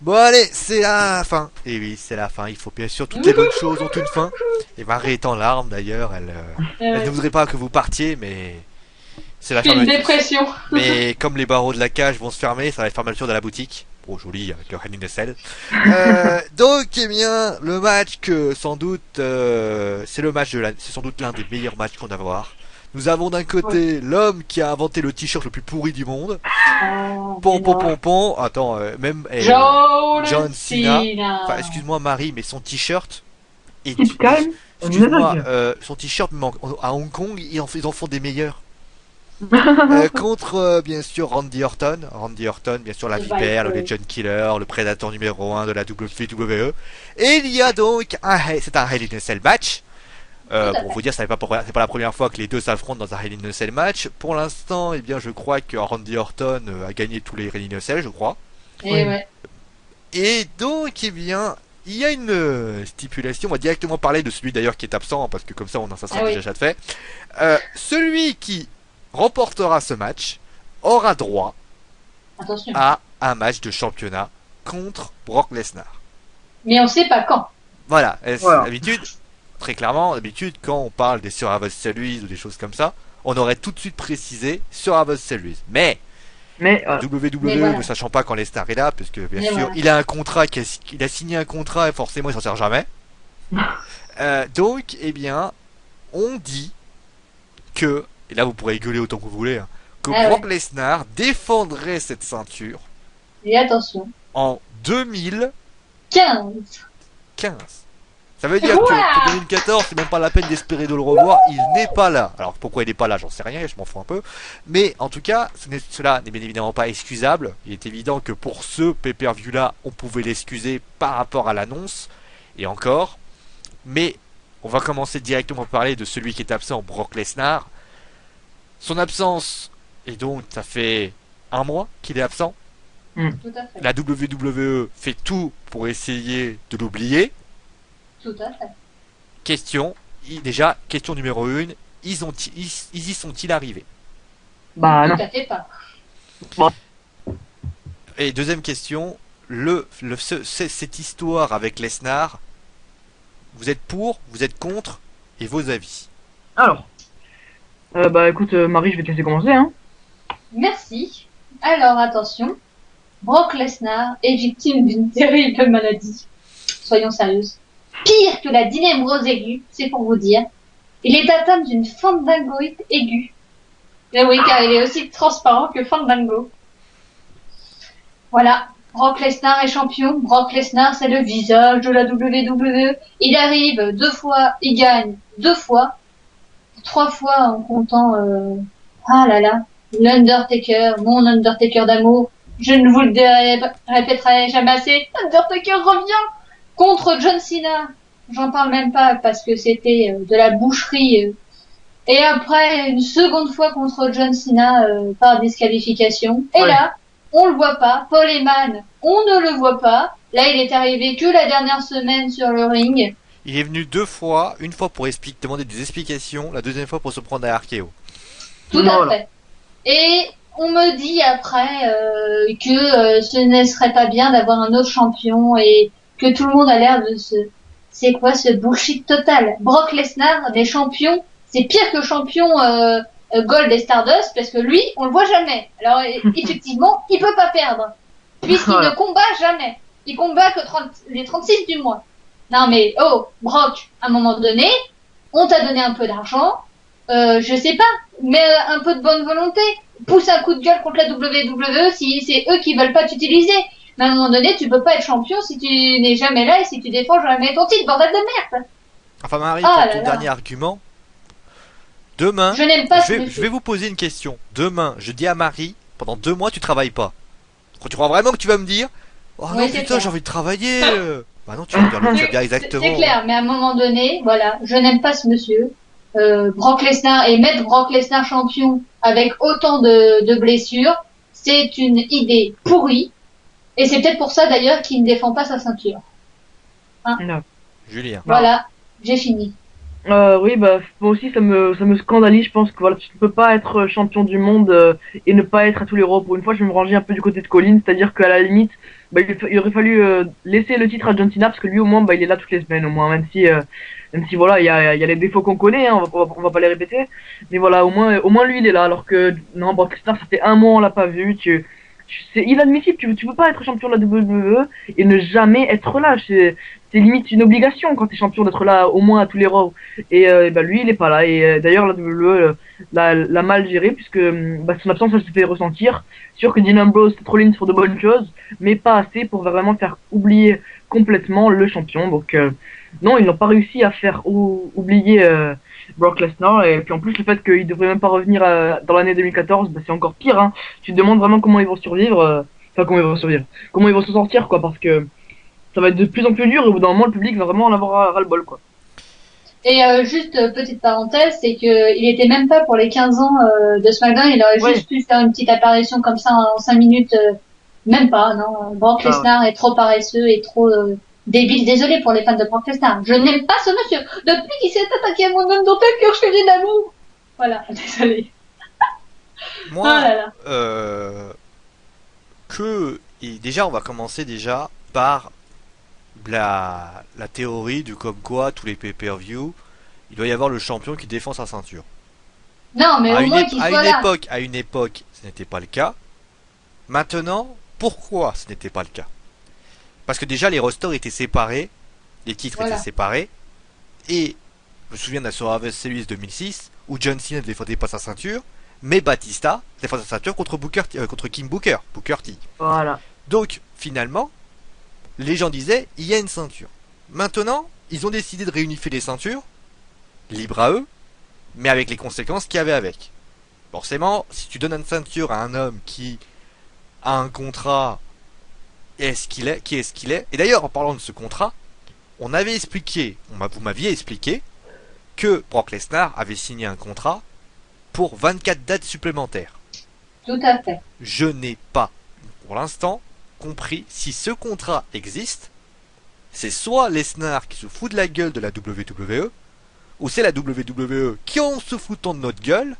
Bon allez, c'est la fin. Et oui, c'est la fin. Il faut bien sûr, toutes les bonnes choses ont une fin. Et Marie est en larmes d'ailleurs. Elle ne voudrait pas que vous partiez, mais c'est la J'ai une fermeture. dépression. Mais comme les barreaux de la cage vont se fermer, ça va être fermeture de la boutique. Oh joli avec le Hell in a Cell. Donc eh bien, le match que sans doute c'est le match c'est sans doute l'un des meilleurs matchs qu'on va voir. Nous avons d'un côté l'homme qui a inventé le t-shirt le plus pourri du monde. Pom. Attends, même John Cena. Enfin, excuse-moi Marie, mais son t-shirt. Tu te calmes. Excuse-moi, son t-shirt même à Hong Kong, ils en font des meilleurs. Contre bien sûr Randy Orton, bien sûr la vipère, le Legend Killer, le prédateur numéro 1 de la WWE. Et il y a donc c'est un Hell in a Cell match. Pour vous dire, c'est pas la première fois que les deux s'affrontent dans un Hell in a Cell match. Pour l'instant, eh bien, je crois que Randy Orton a gagné tous les Hell in a Cell, je crois. Et donc, eh bien, il y a une stipulation. On va directement parler de celui d'ailleurs qui est absent, parce que comme ça, ça sera déjà fait. Celui qui remportera ce match aura droit à un match de championnat contre Brock Lesnar. Mais on sait pas quand. Voilà. Très clairement, d'habitude, quand on parle des Survivor Series ou des choses comme ça, on aurait tout de suite précisé Survivor Series. Mais WWE ne sachant pas quand Lesnar est là, parce que bien sûr, il a un contrat, il a signé un contrat et forcément il s'en sert jamais. Donc, eh bien, on dit que, et là vous pourrez gueuler autant que vous voulez, que Brock Lesnar défendrait cette ceinture. Et attention. En 2015. Ça veut dire que pour 2014, c'est même pas la peine d'espérer de le revoir. Il n'est pas là. Alors pourquoi il n'est pas là, j'en sais rien, je m'en fous un peu. Mais en tout cas, cela n'est bien évidemment pas excusable. Il est évident que pour ce pay-per-view là, on pouvait l'excuser par rapport à l'annonce. Et encore. Mais on va commencer directement à parler de celui qui est absent, Brock Lesnar. Son absence, et donc ça fait un mois qu'il est absent. Tout à fait. La WWE fait tout pour essayer de l'oublier. Tout à fait. Question numéro 1, ils y sont-ils arrivés? Bah non. Tout à fait pas. Et deuxième question, cette histoire avec Lesnar, vous êtes pour, vous êtes contre, et vos avis? Alors, bah écoute Marie, je vais te laisser commencer hein. Merci. Alors attention, Brock Lesnar est victime d'une terrible maladie. Soyons sérieuses. Pire que la dynémrose aiguë, c'est pour vous dire. Il est atteint d'une fandangoïde aiguë. Et oui, car il est aussi transparent que Fandango. Voilà. Brock Lesnar est champion. Brock Lesnar, c'est le visage de la WWE. Il arrive 2 fois, il gagne 2 fois. 3 fois en comptant, l'Undertaker, mon Undertaker d'amour. Je ne vous le répéterai jamais assez. Undertaker revient contre John Cena. J'en parle même pas parce que c'était de la boucherie. Et après, une seconde fois contre John Cena par disqualification. Et là, on le voit pas. Paul Heyman, on ne le voit pas. Là, il est arrivé que la dernière semaine sur le ring. Il est venu 2 fois, une fois pour demander des explications, la deuxième fois pour se prendre à RKO. Tout à fait. Et on me dit après que ce ne serait pas bien d'avoir un autre champion et que tout le monde a l'air de C'est quoi ce bullshit total? Brock Lesnar, des champions, c'est pire que champion Gold et Stardust parce que lui, on le voit jamais. Alors effectivement, il peut pas perdre puisqu'il ne combat jamais. Il combat que les 36 du mois. Non mais Brock, à un moment donné, on t'a donné un peu d'argent, je sais pas, mais un peu de bonne volonté. Pousse un coup de gueule contre la WWE si c'est eux qui veulent pas t'utiliser. Mais à un moment donné, tu peux pas être champion si tu n'es jamais là et si tu défends jamais ton titre, bordel de merde. Enfin Marie, pour ton dernier argument, demain, je vais vous poser une question. Demain, je dis à Marie, pendant 2 mois tu travailles pas. Tu crois vraiment que tu vas me dire oh non putain, j'ai envie de travailler Bah non, tu vas me dire exactement. C'est clair, mais à un moment donné, voilà, je n'aime pas ce monsieur. Brock Lesnar et mettre Brock Lesnar champion avec autant de blessures, c'est une idée pourrie. Et c'est peut-être pour ça d'ailleurs qu'il ne défend pas sa ceinture. Hein? Non. Julien. Voilà, j'ai fini. Oui, bah moi aussi ça me scandalise. Je pense que voilà, tu ne peux pas être champion du monde et ne pas être à tous les Raw. Pour une fois, je vais me ranger un peu du côté de Colin, c'est-à-dire qu'à la limite, il aurait fallu laisser le titre à John Cena parce que lui au moins il est là toutes les semaines au moins, même si voilà il y a les défauts qu'on connaît, hein, on va pas les répéter, mais voilà au moins lui il est là, alors que non, Brock Lesnar, ça fait un mois on l'a pas vu. C'est inadmissible, tu peux pas être champion de la WWE et ne jamais être là. C'est limite une obligation quand t'es champion d'être là au moins à tous les Raw. Et lui il est pas là, et d'ailleurs la WWE l'a mal géré, puisque son absence elle se fait ressentir. Sûr que Dean Ambrose et Rollins font de bonnes choses, mais pas assez pour vraiment faire oublier complètement le champion. Donc non, ils n'ont pas réussi à faire oublier Brock Lesnar. Et puis en plus le fait qu'il devrait même pas revenir dans l'année 2014, c'est encore pire, hein. Tu te demandes vraiment comment ils vont survivre, comment ils vont se sortir, quoi, parce que ça va être de plus en plus dur, et au bout d'un moment le public va vraiment en avoir ras-le-bol, quoi. Et juste petite parenthèse, c'est que il était même pas pour les 15 ans de SmackDown, il aurait juste pu faire une petite apparition comme ça en 5 minutes, même pas, non. Brock Lesnar est trop paresseux et trop débile. Désolé pour les fans de Brock Lesnar, je n'aime pas ce monsieur. Depuis qu'il s'est attaqué à mon Undertaker, je fais d'amour. Voilà, désolé. Moi, oh là là. Et déjà on va commencer déjà par la théorie du comme quoi tous les pay-per-view il doit y avoir le champion qui défend sa ceinture. Non, mais au moins qu'il soit là. À une époque, ce n'était pas le cas. Maintenant, pourquoi ce n'était pas le cas? Parce que déjà les rosters étaient séparés, les titres étaient séparés, et je me souviens de la Survivor Series 2006 où John Cena ne défendait pas sa ceinture, mais Batista défendait sa ceinture contre King Booker T. Voilà. Donc finalement, les gens disaient, il y a une ceinture. Maintenant, ils ont décidé de réunifier les ceintures, libre à eux, mais avec les conséquences qu'il y avait avec. Forcément, si tu donnes une ceinture à un homme qui a un contrat, qui est-ce qu'il est. Et d'ailleurs, en parlant de ce contrat, vous m'aviez expliqué que Brock Lesnar avait signé un contrat pour 24 dates supplémentaires. Tout à fait. Je n'ai pas, pour l'instant, compris si ce contrat existe. C'est soit Lesnar qui se fout de la gueule de la WWE, ou c'est la WWE qui, en se foutant de notre gueule,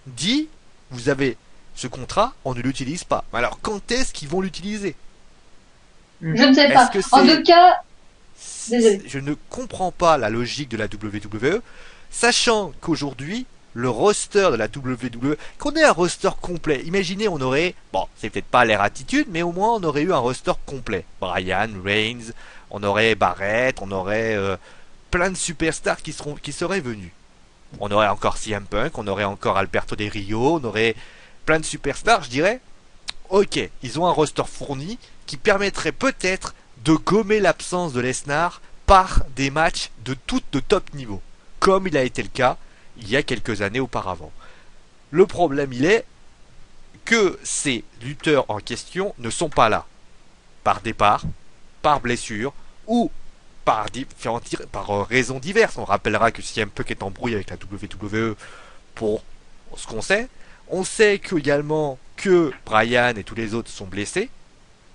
dit vous avez ce contrat, on ne l'utilise pas. Alors quand est-ce qu'ils vont l'utiliser? Je ne sais pas. En tout cas, désolé. Je ne comprends pas la logique de la WWE, sachant qu'aujourd'hui le roster de la WWE, qu'on ait un roster complet. Imaginez, on aurait, bon, c'est peut-être pas l'air attitude, mais au moins on aurait eu un roster complet. Bryan, Reigns, on aurait Barrett, on aurait plein de superstars qui seraient venus. On aurait encore CM Punk, on aurait encore Alberto Del Rio, on aurait plein de superstars, je dirais. Ok, ils ont un roster fourni qui permettrait peut-être de gommer l'absence de Lesnar par des matchs de top niveau, comme il a été le cas il y a quelques années auparavant. Le problème, il est que ces lutteurs en question ne sont pas là. Par départ, par blessure, ou par raisons diverses. On rappellera que CM Punk est en brouille avec la WWE pour ce qu'on sait. On sait également que Bryan et tous les autres sont blessés.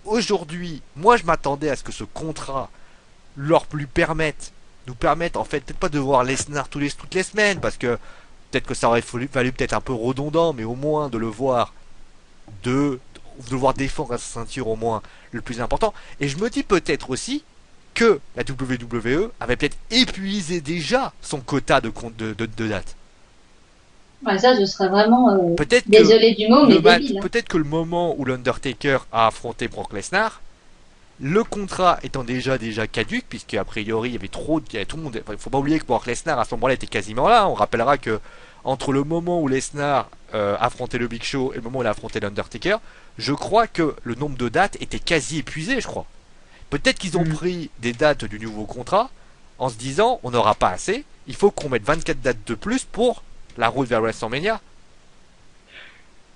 Aujourd'hui, moi je m'attendais à ce que ce contrat nous permette en fait peut-être pas de voir Lesnar toutes les semaines, parce que peut-être que ça aurait fallu peut-être un peu redondant, mais au moins de le voir défendre sa ceinture, au moins le plus important. Et je me dis peut-être aussi que la WWE avait peut-être épuisé déjà son quota de dates. Ouais, ça, je serais vraiment désolé du mot, mais débile. Peut-être que le moment où l'Undertaker a affronté Brock Lesnar, le contrat étant déjà caduque, puisque a priori il y avait tout le monde. Il faut pas oublier que Brock Lesnar à ce moment-là était quasiment là. On rappellera que entre le moment où Lesnar affrontait le Big Show et le moment où il a affronté l'Undertaker, je crois que le nombre de dates était quasi épuisé, je crois. Peut-être qu'ils ont pris des dates du nouveau contrat en se disant on n'aura pas assez, il faut qu'on mette 24 dates de plus pour la route vers WrestleMania.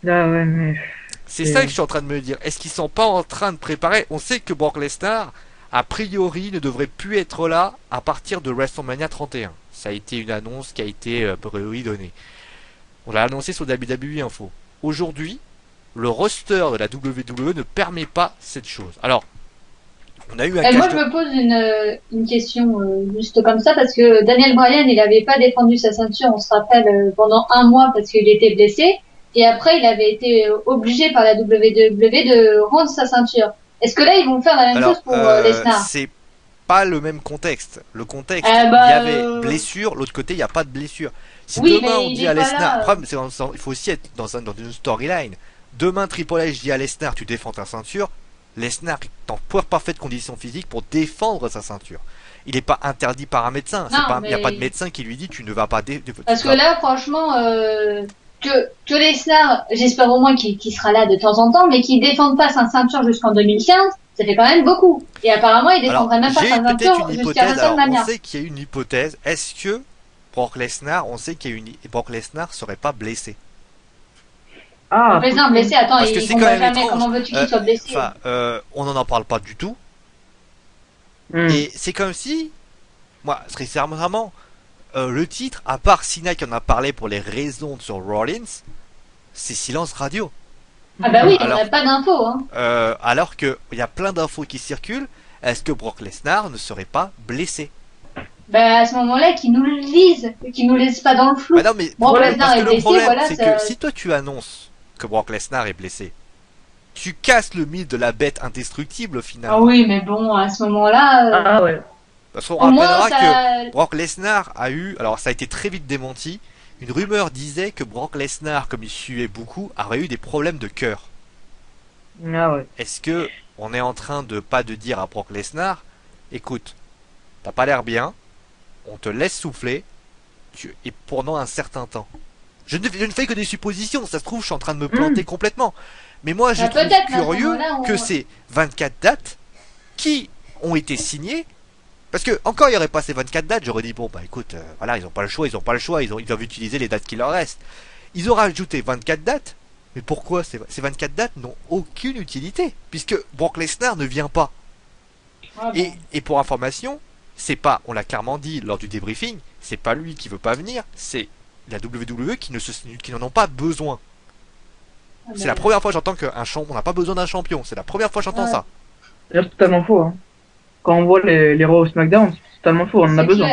Ah ouais, mais... C'est ça que je suis en train de me dire. Est-ce qu'ils sont pas en train de préparer? On sait que Brock Lesnar, a priori, ne devrait plus être là à partir de WrestleMania 31. Ça a été une annonce qui a été a priori donnée. On l'a annoncé sur WWE Info. Aujourd'hui, le roster de la WWE ne permet pas cette chose. Alors, on a eu un moi, je me pose une question juste comme ça, parce que Daniel Bryan, il n'avait pas défendu sa ceinture, on se rappelle, pendant un mois parce qu'il était blessé. Et après, il avait été obligé par la WWE de rendre sa ceinture. Est-ce que là, ils vont faire la même chose pour Lesnar? C'est pas le même contexte. Le contexte, il y avait blessure, l'autre côté, il n'y a pas de blessure. Si demain on dit à Lesnar, il faut aussi être dans une storyline. Demain, Triple H dit à Lesnar, tu défends ta ceinture. Lesnar est en parfaite condition physique pour défendre sa ceinture. Il n'est pas interdit par un médecin. Il n'y a pas de médecin qui lui dit tu ne vas pas Parce que là, franchement, que Lesnar, j'espère au moins qu'il sera là de temps en temps, mais qu'il défende pas sa ceinture jusqu'en 2015, ça fait quand même beaucoup. Et apparemment, il défendrait même pas sa ceinture jusqu'à WrestleMania. On sait qu'il y a une hypothèse. Est-ce que Brock Lesnar, on sait qu'il y a Brock Lesnar serait pas blessé? Brock Lesnar blessé, attends, parce que c'est quand même jamais. Comment veux-tu qu'il soit blessé? On n'en parle pas du tout. Et c'est comme si, moi, très sincèrement, le titre, à part Cena qui en a parlé pour les raisons sur Rollins, c'est silence radio. Ah bah oui, on n'a pas d'infos. Hein. Alors qu'il y a plein d'infos qui circulent, est-ce que Brock Lesnar ne serait pas blessé? Bah à ce moment-là, qu'ils nous le disent, qu'ils nous laissent pas dans le flou. Bah non, mais Brock Lesnar est blessé, problème, c'est que si toi tu annonces que Brock Lesnar est blessé, tu casses le mythe de la bête indestructible finalement. Ah oui, mais bon, à ce moment-là... Ah ouais. Parce qu'on rappellera que Brock Lesnar a eu, alors ça a été très vite démenti, une rumeur disait que Brock Lesnar, comme il suait beaucoup, aurait eu des problèmes de cœur. Ah ouais. Est-ce que on est en train de dire à Brock Lesnar, écoute, t'as pas l'air bien, on te laisse souffler, et pendant un certain temps. Je ne fais que des suppositions, ça se trouve je suis en train de me planter complètement. Mais moi je trouve curieux que ces 24 dates qui ont été signées. Parce que, encore il n'y aurait pas ces 24 dates, j'aurais dit, bon bah écoute, voilà, ils n'ont pas le choix, ils doivent utiliser les dates qui leur restent. Ils ont rajouté 24 dates, mais pourquoi ces 24 dates n'ont aucune utilité, puisque Brock Lesnar ne vient pas. Ah bon. Et pour information, c'est pas, on l'a clairement dit lors du débriefing, c'est pas lui qui veut pas venir, c'est la WWE qui n'en ont pas besoin. C'est la première fois que j'entends qu'un champion, on n'a pas besoin d'un champion, c'est la première fois que j'entends ça. C'est totalement faux, hein. Quand on voit les Raw au SmackDown, c'est totalement faux, on en a besoin.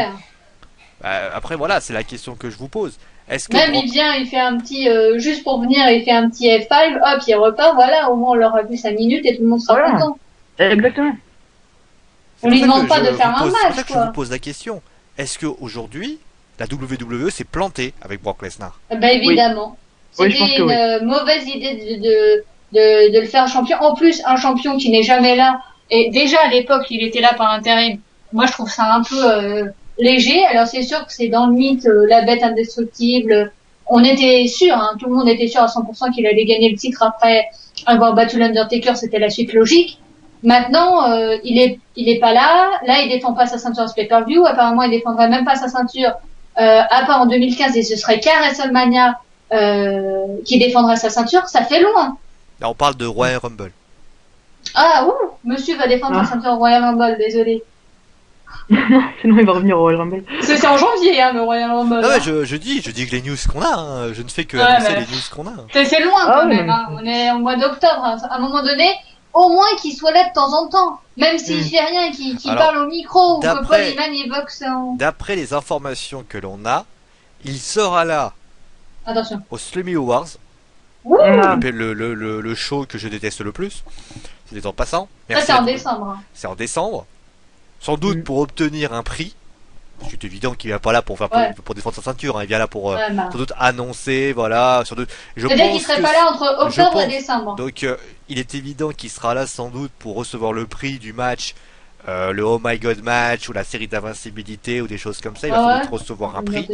Après voilà, c'est la question que je vous pose. Est-ce que même il vient, il fait un petit, juste pour venir, il fait un petit F5, hop, il repart, voilà, au moins on leur a vu 5 minutes et tout le monde sera content. Exactement. On lui demande pas de faire un match. C'est pour ça que je vous pose la question. Est-ce qu'aujourd'hui, la WWE s'est plantée avec Brock Lesnar? Bah évidemment. Oui. C'était une mauvaise idée de le faire champion. En plus, un champion qui n'est jamais là. Et déjà à l'époque, il était là par intérim. Moi, je trouve ça un peu léger. Alors c'est sûr que c'est dans le mythe, la bête indestructible. On était sûr, hein, tout le monde était sûr à 100% qu'il allait gagner le titre après avoir battu l'Undertaker. C'était la suite logique. Maintenant, il est pas là. Là, il défend pas sa ceinture pay-per-view. Apparemment, il défendrait même pas sa ceinture à part en 2015. Et ce serait qu'à WrestleMania qui défendrait sa ceinture. Ça fait loin. Là, on parle de Royal Rumble. Ah, ouh, monsieur va défendre sa ceinture Royal Rumble, désolé. Sinon il va revenir au Royal Rumble. C'est en janvier, hein, le Royal Rumble. Non, mais je dis que les news qu'on a, hein, je ne fais que annoncer les news qu'on a. C'est loin quand même, hein. On est au mois d'octobre, hein. À un moment donné, au moins qu'il soit là de temps en temps. Même s'il fait rien, qu'il parle au micro, ou que Paul Heyman évoque son... D'après les informations que l'on a, il sera là. Attention. Au Slammy Awards. Le show que je déteste le plus. C'est en passant. Merci. Ça, c'est en décembre. Hein. C'est en décembre. Sans doute pour obtenir un prix. C'est évident qu'il vient pas là pour pour défendre sa ceinture. Hein. Il vient là pour sans doute annoncer, voilà. C'est-à-dire qu'il serait pas là entre octobre et décembre. Donc il est évident qu'il sera là sans doute pour recevoir le prix du match, le Oh My God match ou la série d'invincibilité ou des choses comme ça. Il va sans doute recevoir un prix.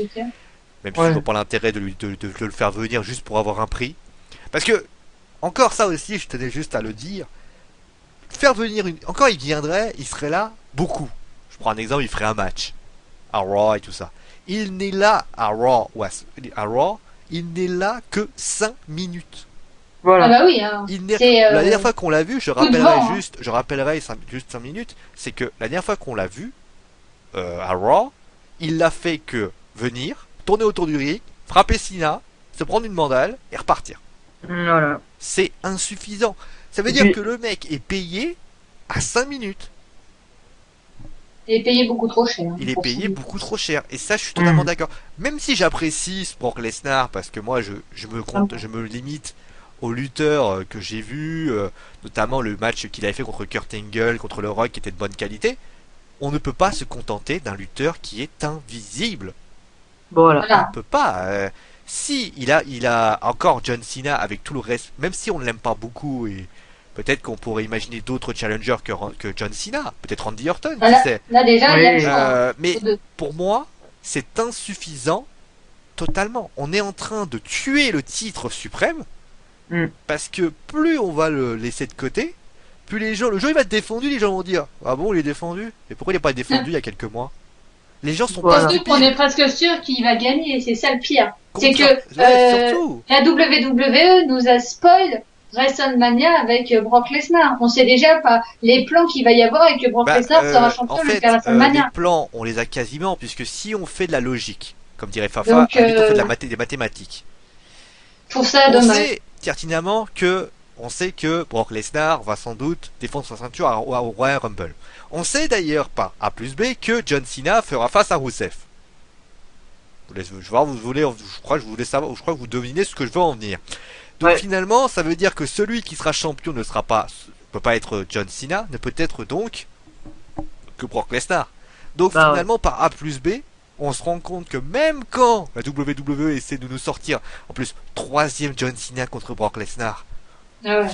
Même si je vois pas l'intérêt de le faire venir juste pour avoir un prix. Parce que encore ça aussi, je tenais juste à le dire. Faire venir encore il viendrait, il serait là beaucoup. Je prends un exemple, il ferait un match à Raw et tout ça. Il n'est là à Raw il n'est là que 5 minutes. Voilà. Ah bah oui, hein. La dernière fois qu'on l'a vu, je rappellerai juste 5 minutes, c'est que la dernière fois qu'on l'a vu à Raw, il l'a fait que venir, tourner autour du ring, frapper Cena, se prendre une mandale et repartir. Voilà. C'est insuffisant. Ça veut dire que le mec est payé à 5 minutes. Il est payé beaucoup trop cher. Il est payé beaucoup trop cher. Et ça, je suis totalement d'accord. Même si j'apprécie Brock Lesnar, parce que moi, je me limite aux lutteurs que j'ai vus, notamment le match qu'il avait fait contre Kurt Angle, contre le Rock, qui était de bonne qualité, on ne peut pas se contenter d'un lutteur qui est invisible. Voilà. On ne peut pas. Si il a encore John Cena avec tout le reste, même si on ne l'aime pas beaucoup, et peut-être qu'on pourrait imaginer d'autres challengers que John Cena, peut-être Randy Orton, qui sait. Là déjà, il y a le choix. Mais pour moi, c'est insuffisant totalement. On est en train de tuer le titre suprême parce que plus on va le laisser de côté, plus les gens, le jeu il va être défendu, les gens vont dire ah bon il est défendu, et pourquoi il n'est pas défendu il y a quelques mois? Les gens sont pas stupides. On est presque sûr qu'il va gagner, c'est ça le pire. C'est que la WWE nous a spoil WrestleMania avec Brock Lesnar. On sait déjà pas les plans qu'il va y avoir et que Brock Lesnar sera champion jusqu'à WrestleMania. Les plans, on les a quasiment, puisque si on fait de la logique, comme dirait Fafa, on fait des mathématiques. Je trouve ça dommage. On sait pertinemment on sait que Brock Lesnar va sans doute défendre sa ceinture au Royal Rumble. On sait d'ailleurs par A plus B que John Cena fera face à Rusev. Je crois que vous devinez ce que je veux en venir. Donc finalement, ça veut dire que celui qui sera champion ne peut pas être John Cena, ne peut être donc que Brock Lesnar. Donc finalement, par A plus B, on se rend compte que même quand la WWE essaie de nous sortir, en plus, 3e John Cena contre Brock Lesnar. Ah ouais.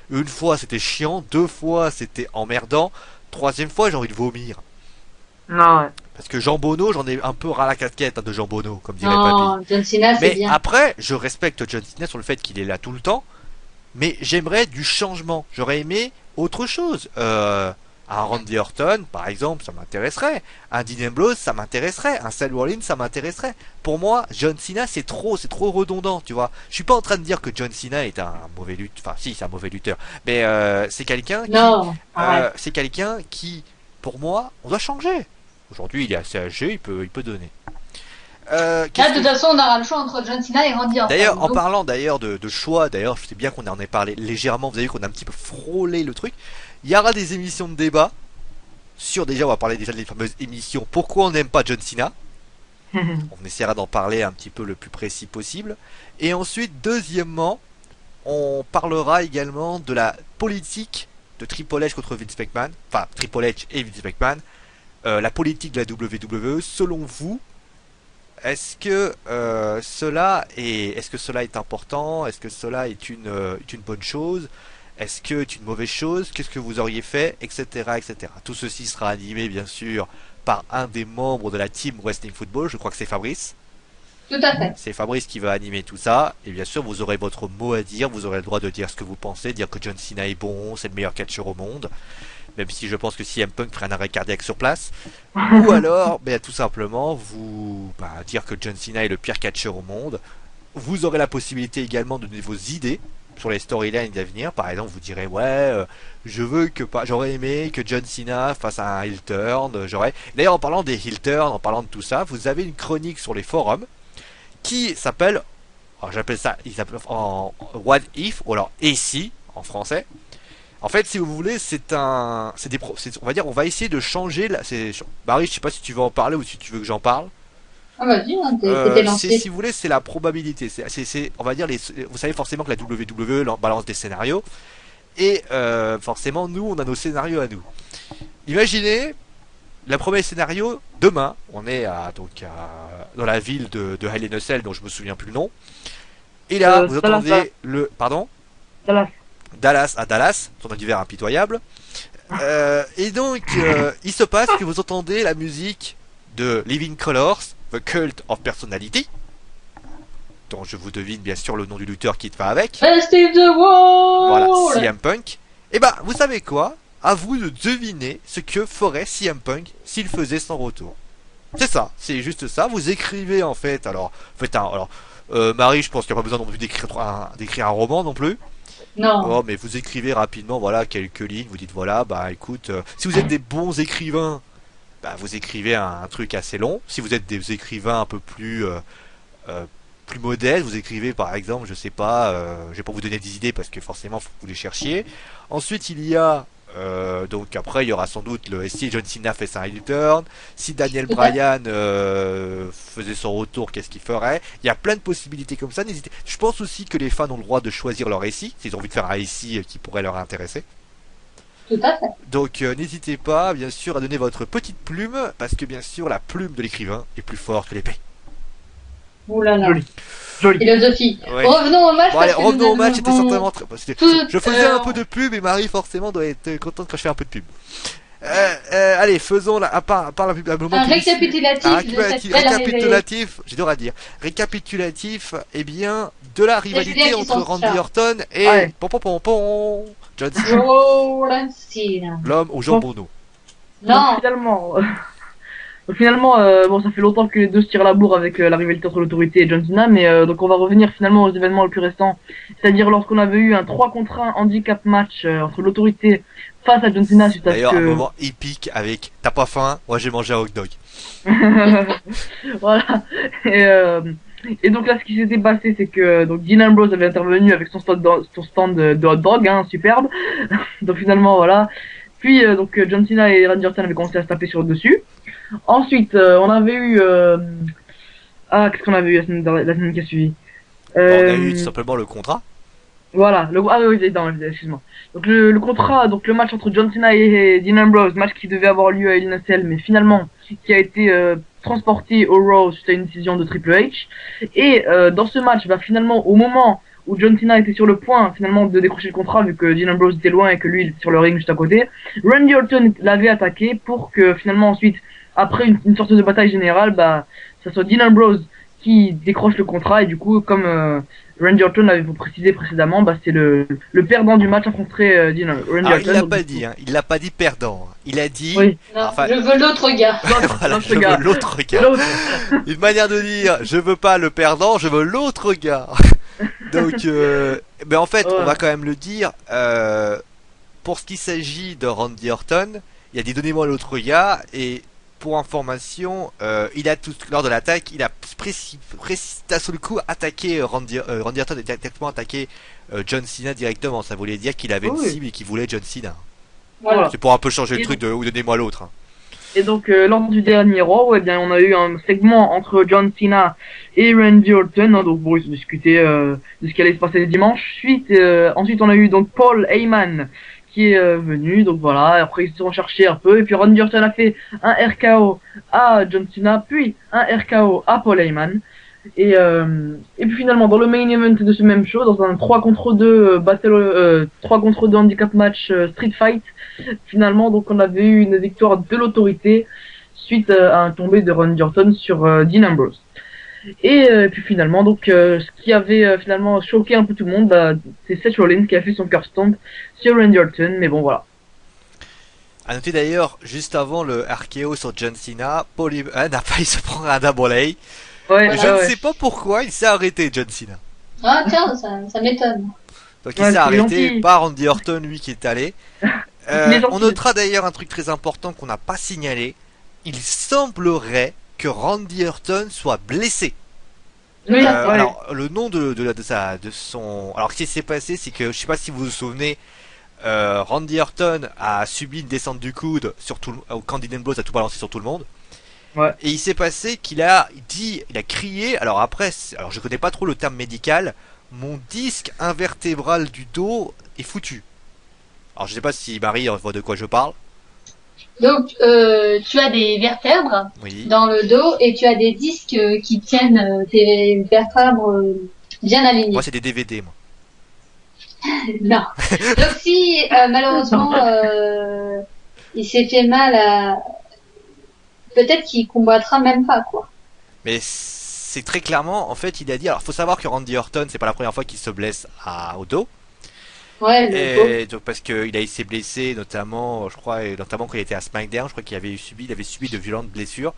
Une fois c'était chiant, 2 fois c'était emmerdant, 3e fois j'ai envie de vomir. Non, ouais. Parce que Jean Bono, j'en ai un peu ras la casquette de Jean Bono, comme dirait Papy. John Cena, c'est bien. Mais après, je respecte John Cena sur le fait qu'il est là tout le temps, mais j'aimerais du changement. J'aurais aimé autre chose. Un Randy Orton, par exemple, ça m'intéresserait. Un Dean Ambrose, ça m'intéresserait. Un Seth Rollins, ça m'intéresserait. Pour moi, John Cena, c'est trop redondant, tu vois. Je suis pas en train de dire que John Cena est un mauvais lutteur. Enfin, si, c'est un mauvais lutteur. Mais c'est quelqu'un qui, pour moi, on doit changer. Aujourd'hui, il est assez âgé, il peut donner. Là, de toute façon, on aura le choix entre John Cena et Randy Orton. D'ailleurs, en parlant d'ailleurs de choix, d'ailleurs, je sais bien qu'on en ait parlé légèrement, vous avez vu qu'on a un petit peu frôlé le truc. Il y aura des émissions de débat déjà, on va parler déjà des fameuses émissions Pourquoi on n'aime pas John Cena. On essaiera d'en parler un petit peu le plus précis possible. Et ensuite, deuxièmement, on parlera également de la politique de Triple H contre Vince McMahon. Enfin, Triple H et Vince McMahon. La politique de la WWE, selon vous, est-ce que cela est important? Est-ce que cela est une bonne chose? Est-ce que c'est une mauvaise chose? Qu'est-ce que vous auriez fait? Etc. etc. Tout ceci sera animé, bien sûr, par un des membres de la team Wrestling Football. Je crois que c'est Fabrice. Tout à fait. C'est Fabrice qui va animer tout ça. Et bien sûr, vous aurez votre mot à dire. Vous aurez le droit de dire ce que vous pensez. Dire que John Cena est bon, c'est le meilleur catcheur au monde. Même si je pense que CM Punk ferait un arrêt cardiaque sur place. Ou alors, tout simplement, dire que John Cena est le pire catcheur au monde. Vous aurez la possibilité également de donner vos idées sur les storylines d'avenir. Par exemple, vous direz j'aurais aimé que John Cena fasse un heel turn. D'ailleurs, en parlant des heel turns, en parlant de tout ça, vous avez une chronique sur les forums qui s'appelle, j'appelle ça, ils appellent en What If, ou alors Et si en français. En fait, si vous voulez, on va dire, on va essayer de changer. Marie, je sais pas si tu veux en parler ou si tu veux que j'en parle. Ah vas-y, t'es lancé. Si vous voulez, c'est la probabilité. On va dire, vous savez forcément que la WWE balance des scénarios. Et forcément, nous, on a nos scénarios à nous. Imaginez, le premier scénario, demain, on est dans la ville de Hell in a Cell, dont je me souviens plus le nom. Et là, vous entendez Pardon ? Dallas, son univers impitoyable. Et donc, il se passe que vous entendez la musique de Living Colors, The Cult of Personality, dont je vous devine bien sûr le nom du lutteur qui va avec. Best in the world. Voilà, CM Punk. Et vous savez quoi? À vous de deviner ce que ferait CM Punk s'il faisait son retour. C'est ça, c'est juste ça. Vous écrivez en fait. Marie, je pense qu'il n'y a pas besoin non plus d'écrire un roman non plus. Non. Mais vous écrivez rapidement, quelques lignes. Vous dites écoute, si vous êtes des bons écrivains, vous écrivez un truc assez long. Si vous êtes des écrivains un peu plus modestes, vous écrivez par exemple, je sais pas, je vais pas vous donner des idées parce que forcément faut que vous les cherchiez. Ensuite il y a Donc après il y aura sans doute si John Cena fait sa return, si Daniel Bryan faisait son retour, qu'est-ce qu'il ferait? Il y a plein de possibilités comme ça. N'hésitez. Je pense aussi que les fans ont le droit de choisir leur récit, s'ils ont envie de faire un récit qui pourrait leur intéresser. Tout à fait. Donc n'hésitez pas, bien sûr, à donner votre petite plume, parce que bien sûr, la plume de l'écrivain est plus forte que l'épée. Ouh là là. Joli. Philosophie. Ouais. Revenons au match. Bon, allez, revenons au match, c'était avons... certainement très... Je faisais un peu de pub et Marie forcément doit être contente quand je fais un peu de pub. Allez, faisons à part la pub. Un récapitulatif. J'ai dur à dire. Récapitulatif, eh bien, de la rivalité entre Randy Orton et John Cena. L'homme au jambonneau. Non. Finalement, bon, ça fait longtemps que les deux se tirent la bourre avec la rivalité entre l'autorité et John Cena, mais donc on va revenir finalement aux événements les plus récents, c'est-à-dire lorsqu'on avait eu un 3 contre 1 handicap match entre l'autorité face à John Cena suite à D'ailleurs, un moment épique avec « T'as pas faim? Moi j'ai mangé un hot dog ». Voilà. Et donc là, ce qui s'était passé, c'est que donc Dean Ambrose avait intervenu avec son stand de hot dog, hein, superbe. Donc finalement, voilà. Puis donc John Cena et Randy Orton avaient commencé à se taper sur le dessus. Ensuite, on avait eu qu'est-ce qu'on avait eu la semaine qui a suivi? On a eu tout simplement le contrat. Voilà, excuse-moi. Donc le contrat, donc le match entre John Cena et Dean Ambrose, match qui devait avoir lieu à Hell in a Cell, mais finalement qui a été transporté au Raw suite à une décision de Triple H. Et dans ce match, finalement au moment où John Cena était sur le point finalement de décrocher le contrat vu que Dean Ambrose était loin et que lui il était sur le ring juste à côté, Randy Orton l'avait attaqué pour que finalement ensuite, après une sorte de bataille générale, ça soit Dean Ambrose qui décroche le contrat, et du coup comme Randy Orton l'avait précisé précédemment, c'est le perdant du match affronterait Randy Orton. Il l'a pas dit, hein. Il l'a pas dit perdant. Il a dit. Oui. Non, je veux l'autre gars. Voilà, je veux l'autre gars. Une manière de dire, je veux pas le perdant, je veux l'autre gars. Donc, mais en fait, on va quand même le dire. Pour ce qui s'agit de Randy Orton, il a dit donnez-moi l'autre gars, et pour information, il a lors de l'attaque, il a d'un seul coup attaqué Randy Orton a directement attaqué John Cena directement. Ça voulait dire qu'il avait une cible et qu'il voulait John Cena. Voilà. C'est pour un peu changer le truc de ou donnez-moi l'autre. Hein. Et donc lors du dernier Raw, on a eu un segment entre John Cena et Randy Orton. Hein, donc bon, ils ont discuté de ce qui allait se passer dimanche. Ensuite, on a eu donc Paul Heyman qui est venu, donc voilà, après ils se sont cherchés un peu, et puis Randy Orton a fait un RKO à John Cena, puis un RKO à Paul Heyman, et puis finalement dans le main event de ce même show, dans un 3 contre 2 3 contre 2 handicap match street fight, finalement donc on avait eu une victoire de l'autorité suite à un tombé de Randy Orton sur Dean Ambrose. Et puis finalement, donc ce qui avait finalement choqué un peu tout le monde, c'est Seth Rollins qui a fait son curb stomp sur Randy Orton, mais bon voilà. À noter d'ailleurs, juste avant le RKO sur John Cena, Paul Heyman a failli se prendre un double A. Je ne sais pas pourquoi il s'est arrêté, John Cena. Ah tiens, ça m'étonne. Donc il s'est arrêté, pas Randy Orton, lui qui est allé. On notera d'ailleurs un truc très important qu'on n'a pas signalé. Il semblerait que Randy Orton soit blessé. Oui, alors le nom de son. Alors ce qui s'est passé, c'est que je sais pas si vous vous souvenez, Randy Orton a subi une descente du coude sur quand Dean Ambrose a tout balancé sur tout le monde. Ouais. Et il s'est passé qu'il a crié. Alors après, je connais pas trop le terme médical. Mon disque invertébral du dos est foutu. Alors je sais pas si Marie voit de quoi je parle. Donc, tu as des vertèbres dans le dos et tu as des disques qui tiennent tes vertèbres bien alignés. Moi, c'est des DVD, moi. Non. Donc, si malheureusement il s'est fait mal, peut-être qu'il combattra même pas, quoi. Mais c'est très clairement, en fait, il a dit. Alors, faut savoir que Randy Orton, c'est pas la première fois qu'il se blesse au dos. Ouais, et donc parce qu'il s'est blessé notamment, je crois, quand il était à SmackDown, je crois qu'il avait subi de violentes blessures.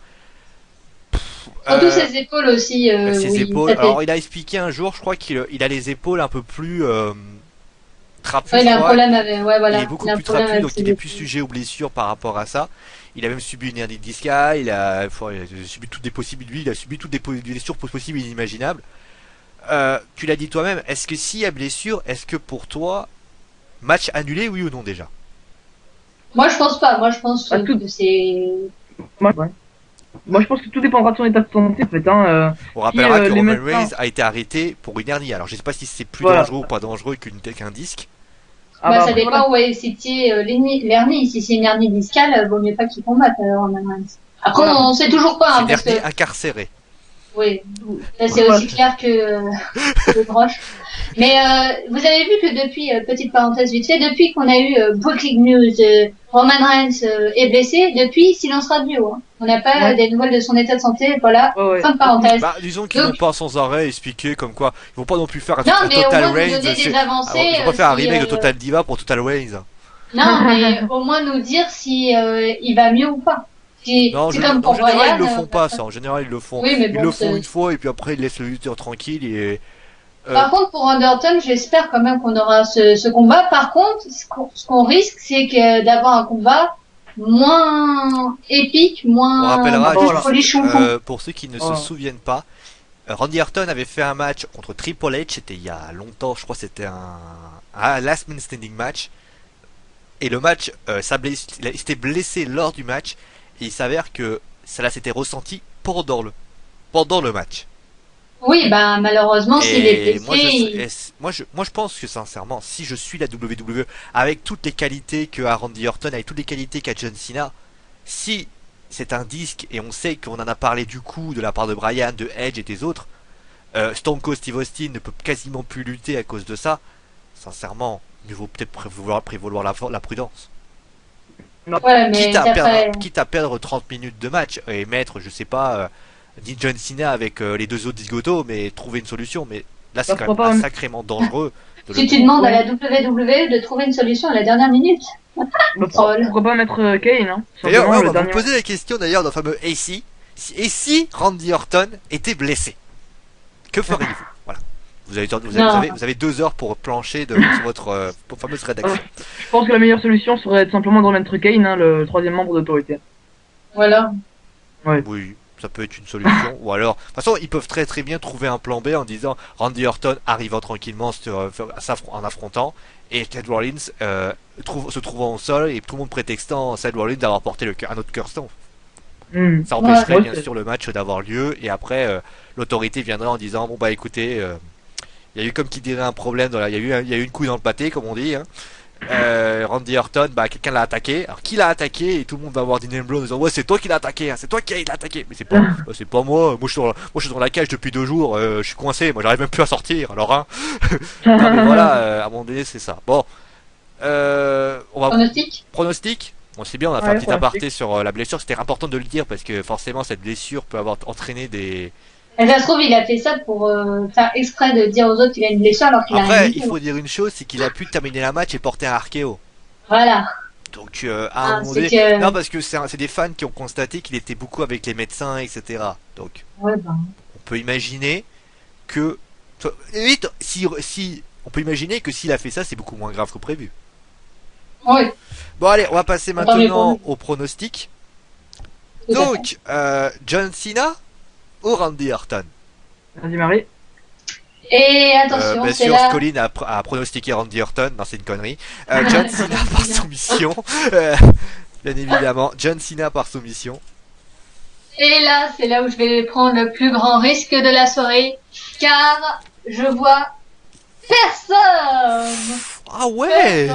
Surtout ses épaules aussi. Ses épaules. Alors il a expliqué un jour, je crois qu'il a les épaules un peu plus trapues. Ouais, il a un problème avec. Ouais, voilà. Il est beaucoup plus trapu, donc il est plus sujet aux blessures par rapport à ça. Il a même subi une hernie discale, il a subi toutes des possibles, lui, il a subi toutes des blessures possibles et inimaginables. Tu l'as dit toi-même, est-ce que s'il y a blessure, est-ce que pour toi, match annulé, oui ou non déjà? Moi, je pense pas. Moi, je pense que c'est... Moi, je pense que tout dépendra de son état de santé, en fait. Hein, on rappellera que Roman Reigns a été arrêté pour une hernie. Alors, je sais pas si c'est plus dangereux ou pas dangereux qu'un disque. Ça dépend où est située l'hernie. Si c'est une hernie discale, vaut mieux pas qu'il combatte Roman Reigns. Après, on sait toujours pas. C'est une hernie incarcérée. Oui, c'est aussi clair que le broche. Mais vous avez vu que depuis, petite parenthèse vite fait, depuis qu'on a eu Breaking News, Roman Reigns est blessé, depuis silence radio. Hein. On n'a pas des nouvelles de son état de santé, voilà, fin de parenthèse. Disons qu'ils vont pas sans arrêt expliquer comme quoi, ils vont pas non plus faire un Total Reigns. Ils vont pas faire un remake de Total Diva pour Total Reigns. Non, mais au moins nous dire si il va mieux ou pas. Non, en général, ils le font pas, ça. En général, ils le font. Oui, ils le font une fois et puis après, ils laissent le lutteur tranquille et... Par contre, pour Underton, j'espère quand même qu'on aura ce combat. Par contre, ce qu'on risque, c'est que d'avoir un combat moins épique, moins... On rappellera, pour ceux qui ne se souviennent pas, Randy Orton avait fait un match contre Triple H, c'était il y a longtemps, je crois que c'était un Last Man Standing match. Et le match, il s'était blessé lors du match. Et il s'avère que cela s'était ressenti pendant le match. Oui, malheureusement, s'il est blessé... Moi, je pense que sincèrement, si je suis la WWE avec toutes les qualités qu'a Randy Orton, avec toutes les qualités qu'a John Cena, si c'est un disque et on sait qu'on en a parlé du coup de la part de Bryan, de Edge et des autres, Stone Cold Steve Austin ne peut quasiment plus lutter à cause de ça. Sincèrement, il vaut peut-être prévaloir la prudence. Ouais, quitte à perdre 30 minutes de match et mettre, je sais pas, John Cena avec les deux autres zigotos, mais trouver une solution. Mais là, c'est quand même sacrément dangereux. Si tu demandes à la WWE de trouver une solution à la dernière minute. Pourquoi pas mettre Kane, hein? D'ailleurs, on va vous poser la question d'ailleurs dans le fameux AC. Et si Randy Orton était blessé, que feriez-vous? Voilà. Vous avez 2 heures pour plancher sur votre fameuse rédaction. Je pense que la meilleure solution serait simplement de remettre Kane, hein, le 3e membre d'autorité. Voilà. Ouais. Oui, ça peut être une solution. Ou alors, de toute façon, ils peuvent très très bien trouver un plan B en disant Randy Orton arrivant tranquillement en affrontant et Seth Rollins se trouvant au sol et tout le monde prétextant Seth Rollins d'avoir porté un autre Curse. Ça empêcherait bien sûr le match d'avoir lieu et après l'autorité viendrait en disant bon bah écoutez il y a eu comme qui dirait un problème il y a eu une couille dans le pâté comme on dit hein. Randy Orton quelqu'un l'a attaqué, alors qui l'a attaqué et tout le monde va avoir des name blows en disant ouais c'est toi qui l'as attaqué hein, c'est toi qui l'as attaqué mais c'est pas moi je suis dans la cage depuis 2 jours je suis coincé, moi j'arrive même plus à sortir alors hein. Non, mais voilà à un moment donné c'est ça. Bon on va pronostic. Bon, c'est bien, on a fait un petit aparté sur la blessure, c'était important de le dire parce que forcément cette blessure peut avoir entraîné des... Ça se trouve, il a fait ça pour faire exprès de dire aux autres qu'il a une blessure alors qu'il a rien. Après, il faut dire une chose, c'est qu'il a pu terminer la match et porter un RKO. Voilà. Donc, à un moment donné... Non, parce que c'est des fans qui ont constaté qu'il était beaucoup avec les médecins, etc. Donc, on peut imaginer que... on peut imaginer que s'il a fait ça, c'est beaucoup moins grave que prévu. Oui. Bon allez, on va passer maintenant au pronostic. Donc, John Cena ou Randy Orton? Vas-y Marie. Et attention, bien sûr, Colin a pronostiqué Randy Orton. Non, c'est une connerie. John Cena par soumission. Bien évidemment, John Cena par soumission. Et là, c'est là où je vais prendre le plus grand risque de la soirée, car je vois personne. Ah ouais.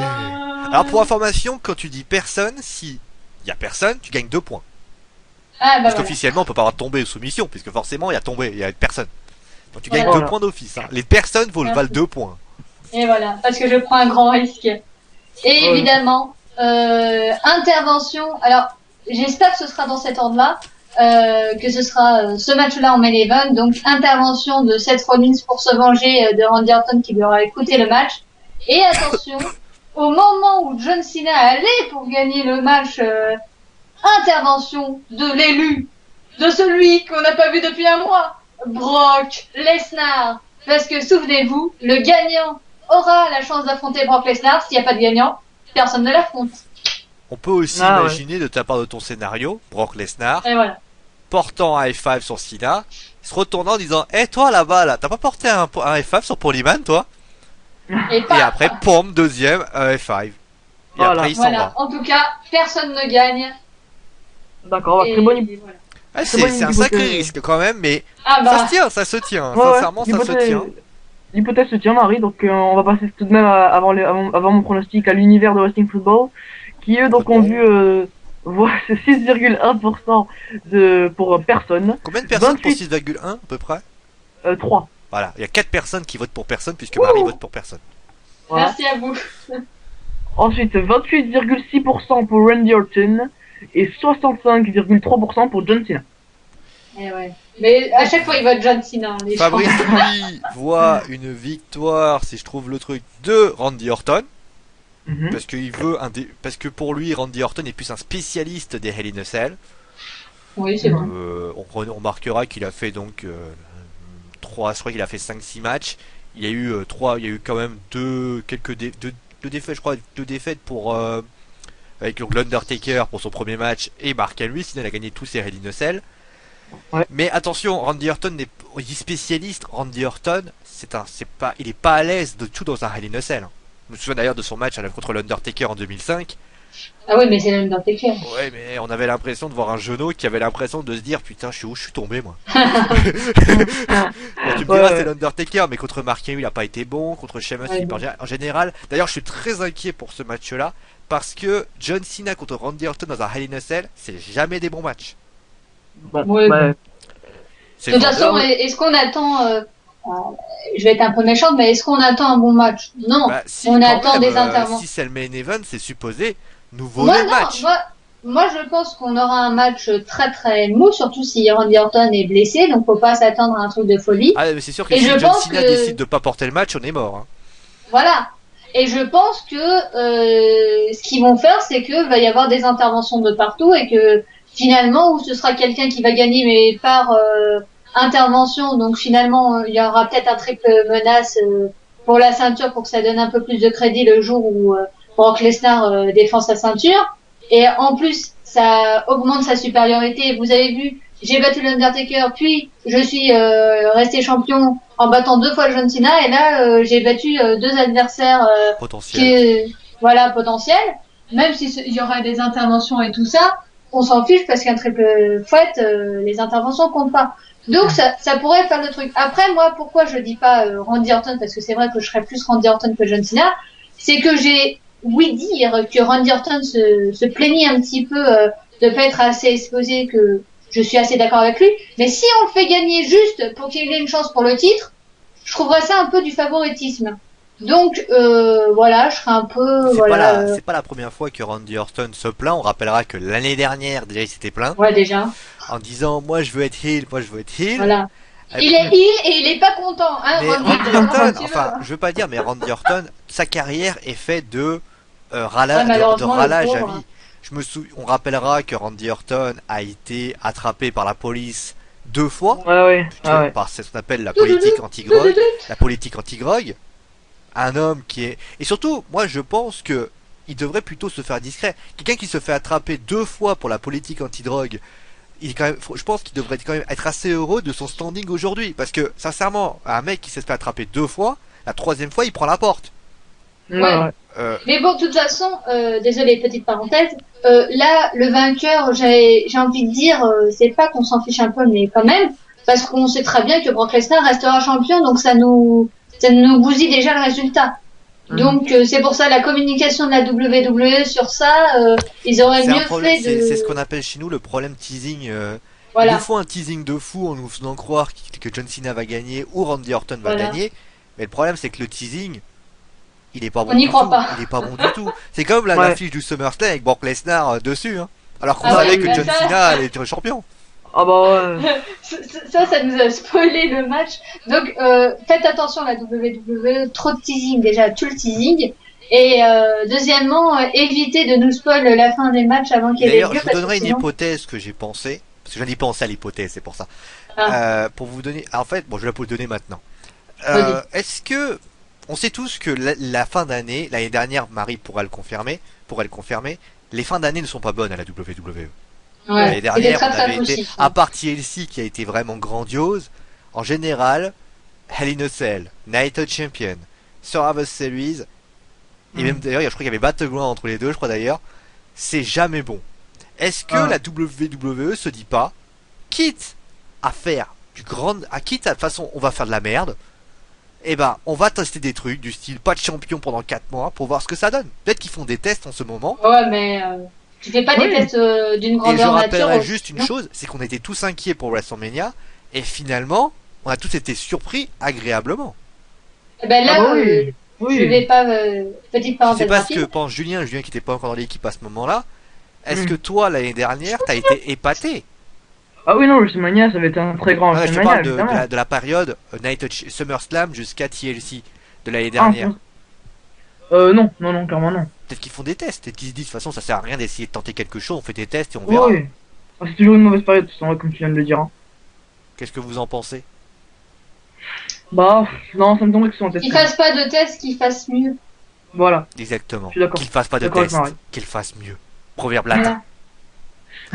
Alors pour information, quand tu dis personne, si il y a personne, tu gagnes 2 points. Parce qu'officiellement, on peut pas avoir tombé ou soumission, puisque forcément, il y a personne. Donc tu gagnes 2 points d'office. Hein. Les personnes valent 2 points. Et voilà, parce que je prends un grand risque. Et évidemment, intervention. Alors, j'espère que ce sera dans cet ordre-là, que ce sera ce match-là en main event. Donc, intervention de Seth Rollins pour se venger de Randy Orton qui lui aura écouté le match. Et attention, au moment où John Cena allait pour gagner le match, intervention de l'élu, de celui qu'on n'a pas vu depuis un mois, Brock Lesnar. Parce que souvenez-vous, le gagnant aura la chance d'affronter Brock Lesnar. S'il n'y a pas de gagnant, personne ne l'affronte. On peut aussi imaginer de ta part de ton scénario, Brock Lesnar, portant un F5 sur Cena, se retournant en disant toi là-bas, là, t'as pas porté un F5 sur Polyman, toi? Et après, pom, deuxième, F5. Et après, il s'en Voilà. va. En tout cas, personne ne gagne. D'accord, très bonne Voilà. Ah, c'est un sacré risque quand même, mais Ah bah. ça se tient, ça se tient. Ouais, Sincèrement, ça se tient. L'hypothèse se tient, Marie, donc on va passer tout de même avant mon pronostic à l'univers de Wrestling Football, qui eux donc ont vu c'est 6,1% pour personne. Combien de personnes pour 6,1 à peu près 3. Voilà, il y a 4 personnes qui votent pour personne puisque Marie vote pour personne. Voilà. Merci à vous. Ensuite, 28,6% pour Randy Orton et 65,3% pour John Cena. Eh ouais. Mais à chaque fois, il vote John Cena. Fabrice, lui, voit une victoire, si je trouve le truc, de Randy Orton. Parce qu'il veut parce que pour lui, Randy Orton est plus un spécialiste des Hell in a Cell. Oui, c'est vrai. On remarquera qu'il a fait donc 3, je crois qu'il a fait 5-6 matchs. Il y a eu quand même deux défaites, je crois, 2 défaites pour avec l'Undertaker pour son premier match et Mark Henry, sinon il a gagné tous ses Hell in a Cell. Ouais. Mais attention, Randy Orton il dit spécialiste. Randy Orton, il est pas à l'aise de tout dans un Hell in a Cell. Je me souviens d'ailleurs de son match contre l'Undertaker en 2005. Ah oui, mais c'est l'Undertaker. Ouais, mais on avait l'impression de voir un genou qui avait l'impression de se dire putain, je suis tombé moi. Bon, tu me diras, c'est l'Undertaker, mais contre Mark Henry, il a pas été bon. Contre Sheamus, en général. D'ailleurs, je suis très inquiet pour ce match-là parce que John Cena contre Randy Orton dans un Hell in a Cell, c'est jamais des bons matchs. De toute façon, est-ce qu'on attend je vais être un peu méchante, mais est-ce qu'on attend un bon match? Non, si, on attend des interventions. Si c'est le main event, c'est supposé nous voler le match. Moi, je pense qu'on aura un match très très mou, surtout si Randy Orton est blessé, donc faut pas s'attendre à un truc de folie. Ah, mais c'est sûr que si John Cena décide de pas porter le match, on est mort. Hein. Voilà. Et je pense que ce qu'ils vont faire, c'est que va y avoir des interventions de partout et que finalement, où ce sera quelqu'un qui va gagner, mais par intervention, donc finalement, il y aura peut-être un triple menace pour la ceinture pour que ça donne un peu plus de crédit le jour où Brock Lesnar défend sa ceinture. Et en plus, ça augmente sa supériorité. Vous avez vu, j'ai battu l'Undertaker, puis je suis resté champion en battant 2 fois John Cena, et là j'ai battu 2 adversaires potentiels. Même s'il y aurait des interventions et tout ça, on s'en fiche parce qu'un triple threat, les interventions comptent pas. Donc ça pourrait faire le truc. Après, moi, pourquoi je dis pas Randy Orton, parce que c'est vrai que je serais plus Randy Orton que John Cena, c'est que j'ai dire que Randy Orton se plaignait un petit peu de pas être assez exposé, que je suis assez d'accord avec lui, mais si on le fait gagner juste pour qu'il ait une chance pour le titre, je trouverais ça un peu du favoritisme. Donc voilà, je serais un peu c'est pas la première fois que Randy Orton se plaint. On rappellera que l'année dernière déjà il s'était plaint. Ouais, déjà. En disant moi je veux être heel. Voilà. Il est heel et il est pas content, hein. Mais Randy Orton, enfin, je veux pas dire, mais Randy Orton, sa carrière est faite de rallage à vie. On rappellera que Randy Orton a été attrapé par la police 2 fois. Par ce qu'on appelle la politique anti-grog. Un homme qui est... Et surtout, moi je pense que il devrait plutôt se faire discret. Quelqu'un qui se fait attraper 2 fois pour la politique anti-drogue, je pense qu'il devrait quand même être assez heureux de son standing aujourd'hui. Parce que, sincèrement, un mec qui s'est fait attraper 2 fois, la 3e fois, il prend la porte. Ouais. Mais bon, de toute façon, désolé, petite parenthèse, là, le vainqueur, j'ai envie de dire, c'est pas qu'on s'en fiche un peu, mais quand même, parce qu'on sait très bien que Brock Lesnar restera champion, donc ça nous bousille déjà le résultat. Donc c'est pour ça la communication de la WWE sur ça, ils auraient mieux fait de... C'est ce qu'on appelle chez nous le problème teasing. Voilà. Il nous faut un teasing de fou en nous faisant croire que John Cena va gagner ou Randy Orton va gagner, mais le problème c'est que le teasing, il est pas bon. On n'y croit pas. Il est pas bon du tout. C'est comme l'affiche du SummerSlam avec Brock Lesnar dessus, hein. Alors qu'on savait que John Cena allait être champion. Ah bah ouais. ça nous a spoilé le match. Donc faites attention à la WWE, trop de teasing déjà, tout le teasing. Et deuxièmement, évitez de nous spoil la fin des matchs avant qu'il y ait des lieux. D'ailleurs, je vous donnerai une hypothèse que j'ai pensée, parce que j'en ai pensé à l'hypothèse, c'est pour ça. Pour vous donner, en fait, bon, je vais la vous donner maintenant. Est-ce que on sait tous que la fin d'année, l'année dernière, Marie pourra le confirmer, les fins d'année ne sont pas bonnes à la WWE. Ouais, l'année dernière, on avait été, à part TLC qui a été vraiment grandiose, en général, Hell in a Cell, Night of Champion, Survivor Series, et même d'ailleurs, je crois qu'il y avait Battleground entre les deux, je crois d'ailleurs, c'est jamais bon. Est-ce que la WWE se dit pas, quitte à faire quitte à de toute façon, on va faire de la merde, et ben, on va tester des trucs du style pas de champion pendant 4 mois pour voir ce que ça donne. Peut-être qu'ils font des tests en ce moment. Ouais, mais tu fais pas des tests d'une grandeur nature. Et je rappellerai juste une chose, c'est qu'on était tous inquiets pour WrestleMania, et finalement, on a tous été surpris agréablement. Et ben là, je vais pas petite parenthèse. Je sais pas ce que pense Julien qui était pas encore dans l'équipe à ce moment-là. Est-ce que toi, l'année dernière, t'as été épaté? Ah oui, non, WrestleMania, ça avait été un très grand WrestleMania. Je parle de la période SummerSlam jusqu'à TLC de l'année dernière. Non, clairement non. Peut-être qu'ils font des tests, peut-être qu'ils se disent de toute façon ça sert à rien d'essayer de tenter quelque chose, on fait des tests et on verra. Oui. Ah, c'est toujours une mauvaise période, comme tu viens de le dire. Hein. Qu'est-ce que vous en pensez? Bah, non, ça me tombe que ce soit un test. Qu'ils fassent pas de tests, qu'ils fassent mieux. Voilà. Exactement. Qu'ils fassent pas de tests, qu'ils fassent mieux. Proverbe latin.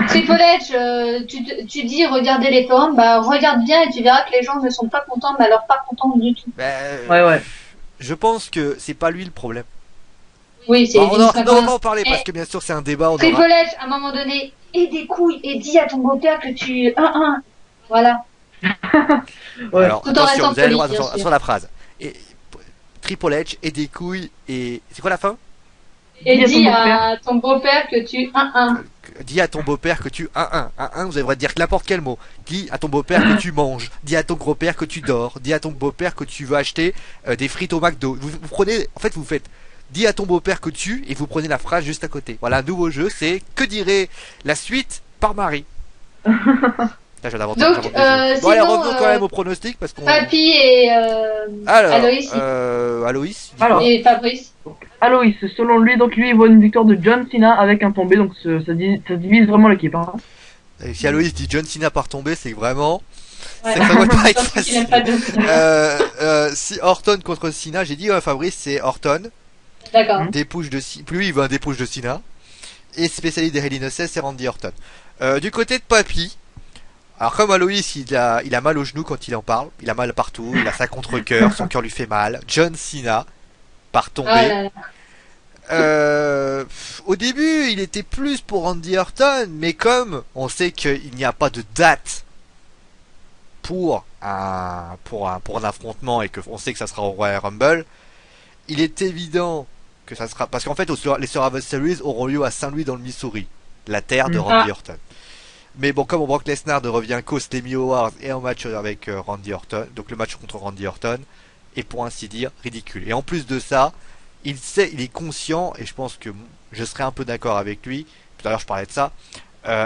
Triple H, tu dis regardez les forums, bah regarde bien et tu verras que les gens ne sont pas contents, mais alors pas contents du tout. Ouais. Je pense que c'est pas lui le problème. Oui, c'est. On va en parler parce que bien sûr c'est un débat. Triple H, à un moment donné, et des couilles et dis à ton beau-père que tu voilà. Ouais. Alors tout attention, vous avez le droit sur la phrase. Et Triple H et des couilles et c'est quoi la fin? Et dis à ton beau-père que tu Dis à ton beau-père que tu vous avez le droit de dire n'importe quel mot. Dis à ton beau-père que tu manges. Dis à ton gros-père que tu dors. Dis à ton beau-père que tu veux acheter des frites au McDo. Vous prenez, en fait, vous faites dis à ton beau-père que tu et vous prenez la phrase juste à côté. Voilà, un nouveau jeu, c'est que dirait la suite par Marie. Là, je vais Donc, bon, allez, revenons quand même au pronostic parce qu'on. Papy et Aloïs. Aloïs. Et Fabrice. Aloïs, selon lui, il voit une victoire de John Cena avec un tombé, donc ça divise vraiment l'équipe. Hein. Si Aloïs dit John Cena par tombé, c'est vraiment. Ouais. Ça va pas être facile. Si Orton contre Cena, j'ai dit Fabrice, c'est Orton. D'accord. Des push de lui, il veut un des push de Cena. Et spécialiste des Hell in a Cell, c'est Randy Orton. Du côté de Papy. Alors comme Aloïs, il a mal au genou quand il en parle, il a mal partout, il a ça contre-cœur, son cœur lui fait mal. John Cena, par tomber. Au début, il était plus pour Randy Orton, mais comme on sait qu'il n'y a pas de date pour un affrontement et qu'on sait que ça sera au Royal Rumble, il est évident que ça sera parce qu'en fait les Survivor Series auront lieu à Saint-Louis dans le Missouri, la terre de Randy Orton. Mais bon, comme Brock Lesnar ne revient qu'au Slammy Awards et en match avec Randy Orton, donc le match contre Randy Orton est pour ainsi dire ridicule. Et en plus de ça, il est conscient, et je pense que je serais un peu d'accord avec lui, tout à l'heure je parlais de ça,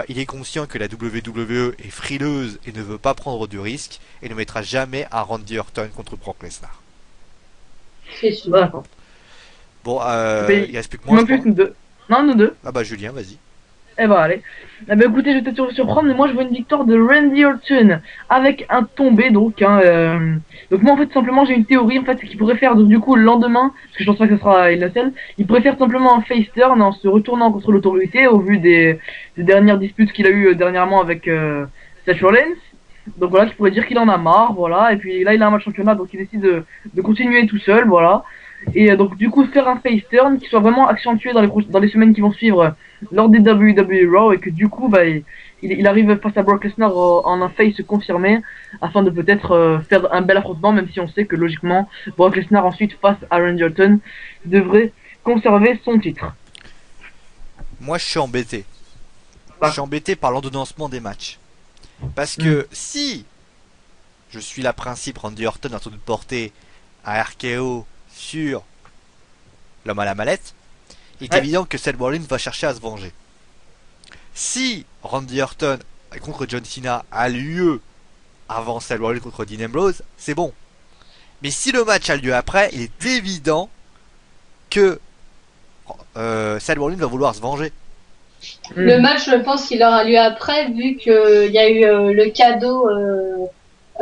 il est conscient que la WWE est frileuse et ne veut pas prendre de risques et ne mettra jamais un Randy Orton contre Brock Lesnar. C'est sûr. Bon, il reste plus que moi. Nous deux. Ah bah Julien, vas-y. Eh ben allez. Eh ben écoutez, je vais peut-être surprendre, mais moi je vois une victoire de Randy Orton avec un tombé donc. Donc moi en fait simplement j'ai une théorie en fait qu'il pourrait faire donc, du coup le lendemain, parce que je pense pas que ce sera Hell in a Cell, il pourrait faire simplement un face turn en se retournant contre l'autorité au vu des dernières disputes qu'il a eu dernièrement avec Seth Rollins. Donc voilà, qui pourrait dire qu'il en a marre, voilà. Et puis là il a un match championnat donc il décide de continuer tout seul, voilà. Et donc du coup faire un face turn qui soit vraiment accentué dans les semaines qui vont suivre lors des WWE Raw et que du coup il arrive face à Brock Lesnar en un face confirmé afin de peut-être faire un bel affrontement, même si on sait que logiquement Brock Lesnar ensuite face à Randy Orton devrait conserver son titre. Moi je suis embêté. Je suis embêté par l'ordonnancement des matchs. Parce que si je suis la principe Randy Orton en train de porter un RKO sur l'homme à la mallette, il est évident que Seth Rollins va chercher à se venger. Si Randy Orton contre John Cena a lieu avant Seth Rollins contre Dean Ambrose, c'est bon. Mais si le match a lieu après, il est évident que Seth Rollins va vouloir se venger. Le match, je pense qu'il aura lieu après, vu qu'il y a eu le cadeau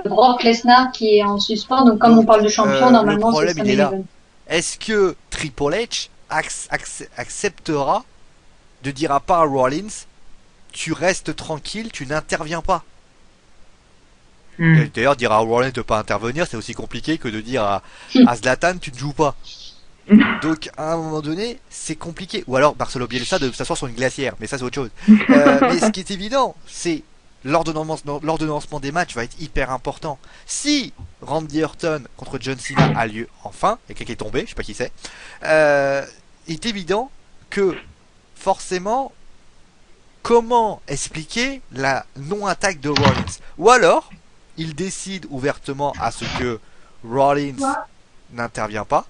Brock Lesnar qui est en suspens. Donc comme on parle de champion, normalement le problème, il est là. Est-ce que Triple H acceptera de dire à part Rollins, tu restes tranquille, tu n'interviens pas? D'ailleurs, dire à Rollins de pas intervenir, c'est aussi compliqué que de dire à Zlatan, tu ne joues pas. Donc à un moment donné, c'est compliqué. Ou alors Marcelo Bielsa de s'asseoir sur une glacière, mais ça c'est autre chose. Mais ce qui est évident, c'est l'ordonnancement des matchs va être hyper important. Si Randy Orton contre John Cena a lieu enfin, et quelqu'un est tombé, je sais pas qui c'est, il est évident que forcément, comment expliquer la non-attaque de Rollins? Ou alors, il décide ouvertement à ce que Rollins n'intervient pas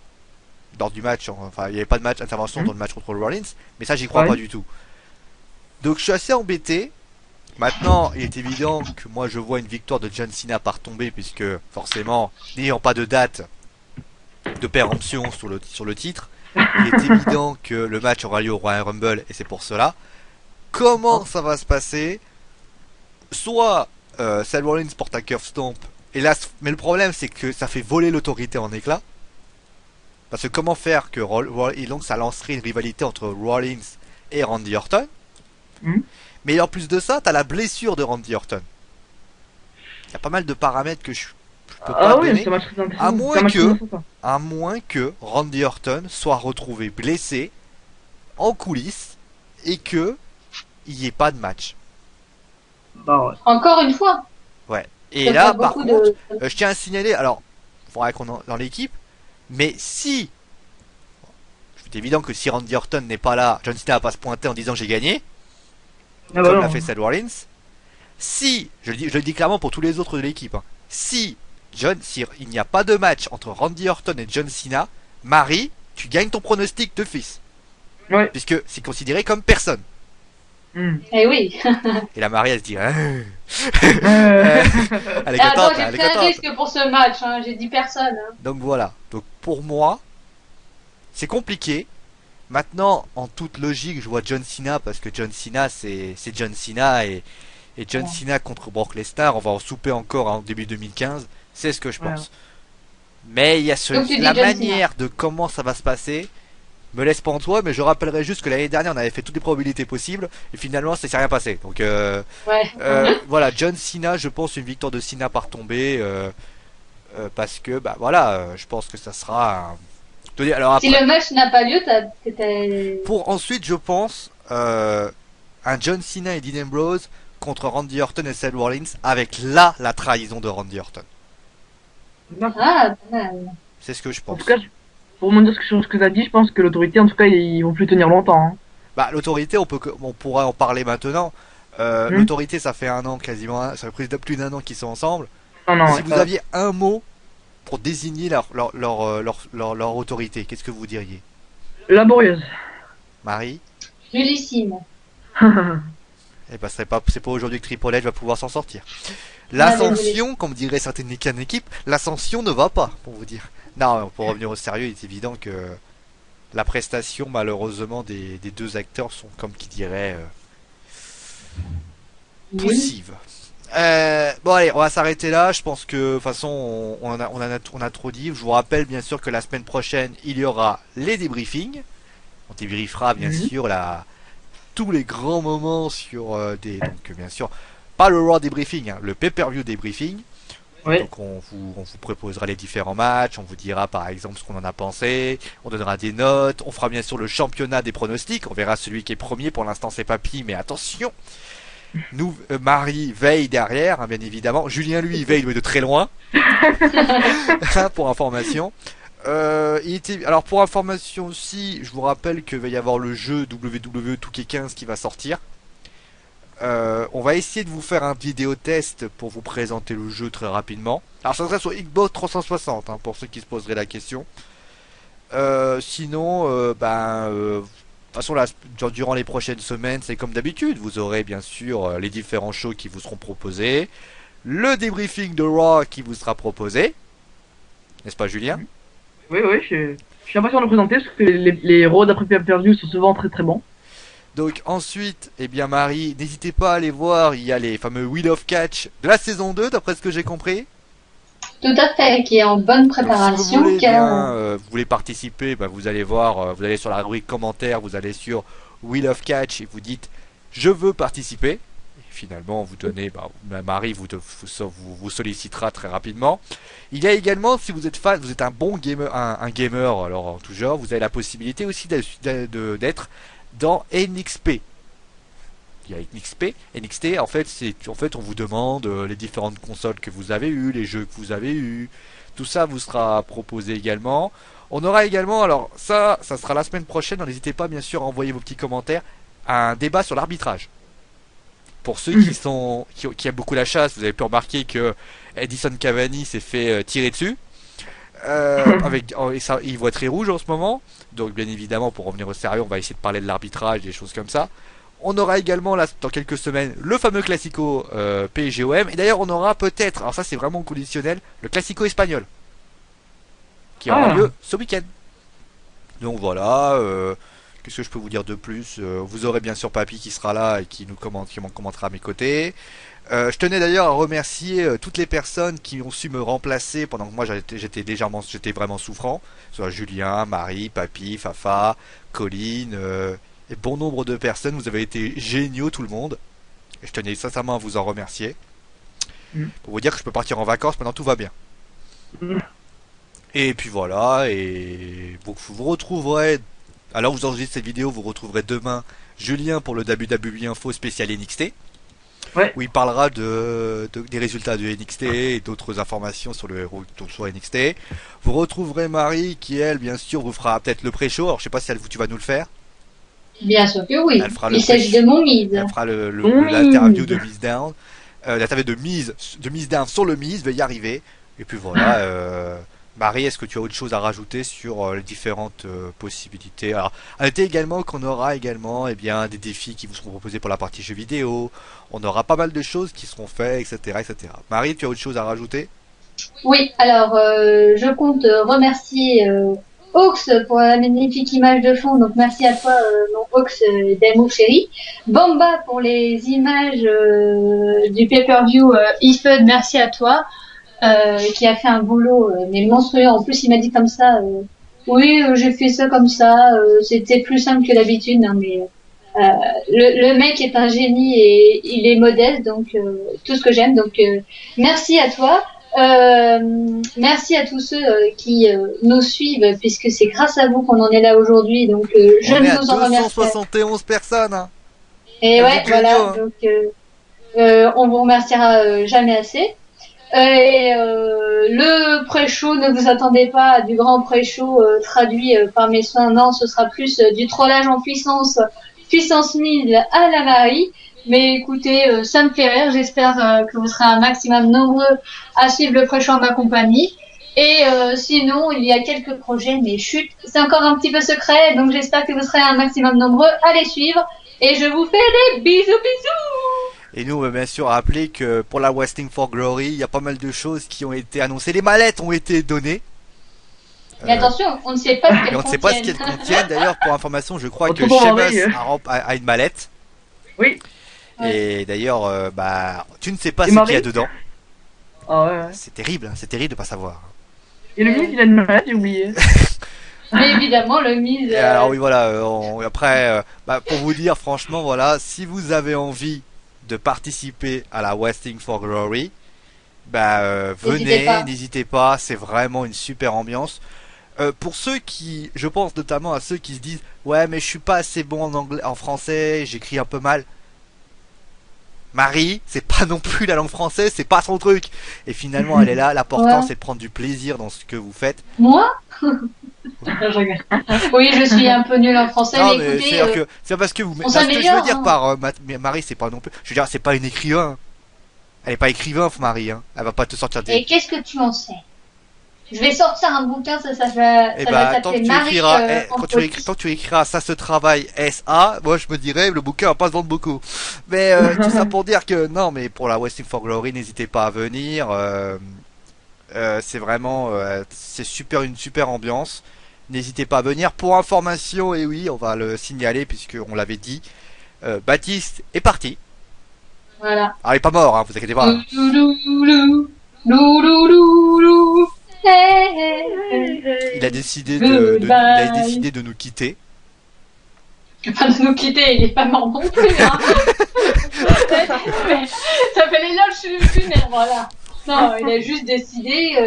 lors du match, enfin il n'y avait pas de match intervention dans le match contre Rollins, mais ça j'y crois pas du tout. Donc je suis assez embêté. Maintenant, il est évident que moi je vois une victoire de John Cena par tomber, puisque forcément, n'ayant pas de date de péremption sur le titre, il est évident que le match aura lieu au Royal Rumble, et c'est pour cela. Comment ça va se passer? Soit Seth Rollins porte un curve stomp, et là, mais le problème c'est que ça fait voler l'autorité en éclats. Parce que comment faire que et donc ça lancerait une rivalité entre Rollins et Randy Orton. Mais en plus de ça, t'as la blessure de Randy Orton. Il y a pas mal de paramètres que je peux pas donner. À moins que Randy Orton soit retrouvé blessé en coulisses et que il n'y ait pas de match. Encore une fois. Ouais. Et là, par contre, je tiens à signaler, alors, il faudrait qu'on dans l'équipe, mais si, c'est évident que si Randy Orton n'est pas là, John Cena va pas se pointer en disant j'ai gagné, comme l'a fait Seth Rollins. Si, je le dis clairement pour tous les autres de l'équipe, hein, si il n'y a pas de match entre Randy Orton et John Cena, Marie, tu gagnes ton pronostic de fils. Ouais. Puisque c'est considéré comme personne. Eh oui. Et la Marie, elle se dit, elle est contente. J'ai pris un risque pour ce match, hein, j'ai dit personne. Hein. Donc voilà. Donc pour moi, c'est compliqué. Maintenant, en toute logique, je vois John Cena parce que John Cena, c'est John Cena et John Cena contre Brock Lesnar, on va en souper encore en début 2015. C'est ce que je pense. Mais il y a la manière de comment ça va se passer. Me laisse pantois, mais je rappellerai juste que l'année dernière on avait fait toutes les probabilités possibles et finalement ça s'est rien passé. Donc voilà, John Cena, je pense une victoire de Cena par tombée parce que bah voilà, je pense que ça sera alors, après, si le match n'a pas lieu, pour ensuite je pense un John Cena et Dean Ambrose contre Randy Orton et Seth Rollins avec la trahison de Randy Orton. C'est ce que je pense. En tout cas, pour me dire ce que tu as dit, je pense que l'autorité, en tout cas, ils vont plus tenir longtemps. Hein. Bah, l'autorité, on pourra en parler maintenant. L'autorité, ça fait un an quasiment, ça fait plus d'1 an qu'ils sont ensemble. Si vous aviez un mot pour désigner leur autorité, qu'est-ce que vous diriez? Laborieuse. Marie? Nullissime. Eh ben, c'est pas aujourd'hui que Triple H va pouvoir s'en sortir. L'ascension, comme dirait certaines équipes, l'ascension ne va pas, pour vous dire. Non, pour revenir au sérieux, il est évident que la prestation, malheureusement, des deux acteurs sont, comme qui dirait, poussives. Bon allez, on va s'arrêter là. Je pense que de toute façon on a trop dit. Je vous rappelle bien sûr que la semaine prochaine il y aura les débriefings. On débriefera bien sûr tous les grands moments sur donc bien sûr pas le Raw débriefing, hein, le pay-per-view débriefing. Oui. Donc on vous proposera les différents matchs, on vous dira par exemple ce qu'on en a pensé, on donnera des notes, on fera bien sûr le championnat des pronostics, on verra celui qui est premier. Pour l'instant c'est Papy, mais attention. Nous, Marie veille derrière, hein, bien évidemment. Julien, lui, il veille de très loin. Pour information. Alors, pour information aussi, je vous rappelle qu'il va y avoir le jeu WWE 2K15 qui va sortir. On va essayer de vous faire un vidéo test pour vous présenter le jeu très rapidement. Alors, ça sera sur Xbox 360, hein, pour ceux qui se poseraient la question. Sinon, de toute façon, là, durant les prochaines semaines, c'est comme d'habitude. Vous aurez bien sûr les différents shows qui vous seront proposés, le débriefing de Raw qui vous sera proposé, n'est-ce pas, Julien? Oui, je suis impatient de le présenter parce que les Raw d'après pay-per-view sont souvent très très bons. Donc ensuite, eh bien Marie, n'hésitez pas à aller voir, il y a les fameux Wheel of Catch de la saison 2, d'après ce que j'ai compris. Tout à fait, qui est en bonne préparation. Donc, si vous voulez, vous voulez participer, vous allez voir, vous allez sur la rubrique commentaires, vous allez sur Wheel of Catch et vous dites je veux participer. Finalement, vous donnez, Marie vous sollicitera très rapidement. Il y a également, si vous êtes fan, vous êtes un bon gamer, un gamer, alors en tout genre, vous avez la possibilité aussi d'être dans NXP. Il y a NXT, en fait, on vous demande les différentes consoles que vous avez eues, les jeux que vous avez eus, tout ça vous sera proposé également. On aura également, alors ça sera la semaine prochaine, n'hésitez pas bien sûr à envoyer vos petits commentaires, un débat sur l'arbitrage. Pour ceux qui aiment beaucoup la chasse, vous avez pu remarquer que Edison Cavani s'est fait tirer dessus. Il voit très rouge en ce moment. Donc bien évidemment, pour revenir au sérieux, on va essayer de parler de l'arbitrage, des choses comme ça. On aura également là, dans quelques semaines, le fameux classico PSG-OM. Et d'ailleurs, on aura peut-être, alors ça c'est vraiment conditionnel, le classico espagnol. Qui aura lieu ce week-end. Donc voilà, qu'est-ce que je peux vous dire de plus? Vous aurez bien sûr Papy qui sera là et qui m'en commentera à mes côtés. Je tenais d'ailleurs à remercier toutes les personnes qui ont su me remplacer pendant que moi j'étais vraiment souffrant. Soit Julien, Marie, Papy, Fafa, Colline, et bon nombre de personnes. Vous avez été géniaux tout le monde. Et je tenais sincèrement à vous en remercier. Pour vous dire que je peux partir en vacances maintenant tout va bien. Et puis voilà, et vous retrouverez, alors vous enregistrez cette vidéo, vous retrouverez demain Julien pour le WWE Info spécial NXT. Ouais. Où il parlera des résultats de NXT et d'autres informations sur NXT. Vous retrouverez Marie qui, elle, bien sûr, vous fera peut-être le pré-show. Alors je sais pas si tu vas nous le faire. Bien sûr que oui. Il s'agit de mon Miz. Elle fera l'interview de Miz Down. L'interview de Miz Down sur le Miz, va y arriver. Et puis voilà, Marie, est-ce que tu as autre chose à rajouter sur les différentes possibilités? Alors, à noter également qu'on aura également des défis qui vous seront proposés pour la partie jeux vidéo. On aura pas mal de choses qui seront faites, etc., etc. Marie, tu as autre chose à rajouter? Oui, alors je compte remercier Ox pour la magnifique image de fond. Donc merci à toi, mon Ox d'amour chéri. Bamba pour les images du pay-per-view eFud, merci à toi. Qui a fait un boulot mais monstrueux. En plus, il m'a dit comme ça, oui, j'ai fait ça comme ça, c'était plus simple que d'habitude, hein, mais le mec est un génie et il est modeste, donc tout ce que j'aime. Donc merci à toi, merci à tous ceux qui nous suivent, puisque c'est grâce à vous qu'on en est là aujourd'hui. Donc je ne vous en remercie. 271 personnes. Hein. Et ouais, voilà. Hein. Donc on vous remerciera jamais assez. Et le pré-show, ne vous attendez pas à du grand pré-show traduit par mes soins. Non, ce sera plus du trollage en puissance 1000 à la Marie. Mais écoutez, ça me fait rire. J'espère que vous serez un maximum nombreux à suivre le pré-show en ma compagnie. Et sinon, il y a quelques projets, mais chut, c'est encore un petit peu secret. Donc j'espère que vous serez un maximum nombreux à les suivre. Et je vous fais des bisous bisous. Et nous, on va bien sûr rappeler que pour la Wrestling for Glory, il y a pas mal de choses qui ont été annoncées. Les mallettes ont été données. Mais attention, on ne sait pas ce qu'elles contiennent. On ne sait pas ce qu'elles contiennent. D'ailleurs, pour information, je crois que Sheamus a une mallette. Oui. Et d'ailleurs, tu ne sais pas ce qu'il y a dedans. Ah ouais. C'est terrible, hein, c'est terrible de pas savoir. Et le Miz, il a une mallette, j'ai oublié. Mais évidemment, le Miz. Alors oui, voilà. Après, pour vous dire, franchement, voilà, si vous avez envie de participer à la Wrestling for Glory, venez, n'hésitez pas, c'est vraiment une super ambiance. Pour ceux qui, je pense notamment à ceux qui se disent ouais mais je suis pas assez bon en français, j'écris un peu mal. Marie, c'est pas non plus la langue française, c'est pas son truc. Et finalement elle est là, l'important c'est de prendre du plaisir dans ce que vous faites. Moi oui, je suis un peu nulle en français, non, mais écoutez, c'est parce que vous. Ce que je veux dire par Marie, c'est pas non plus. Je veux dire, c'est pas une écrivain. Elle est pas écrivain, Marie. Hein. Elle va pas te sortir des. Et qu'est-ce que tu en sais? Je vais sortir un bouquin, ça va s'appeler Marie. Tant que tu écriras ça se travaille SA, moi je me dirais le bouquin va pas se vendre beaucoup. Mais tout ça pour dire que non, mais pour la Wrestling for Glory, n'hésitez pas à venir. C'est vraiment une super ambiance. N'hésitez pas à venir. Pour information, et oui, on va le signaler puisqu'on l'avait dit, Baptiste est parti. Voilà. Alors il est pas mort, hein, vous inquiétez pas. Il a décidé de nous quitter. Pas de nous quitter, il est pas mort non plus. Hein. voilà. Non, il a juste décidé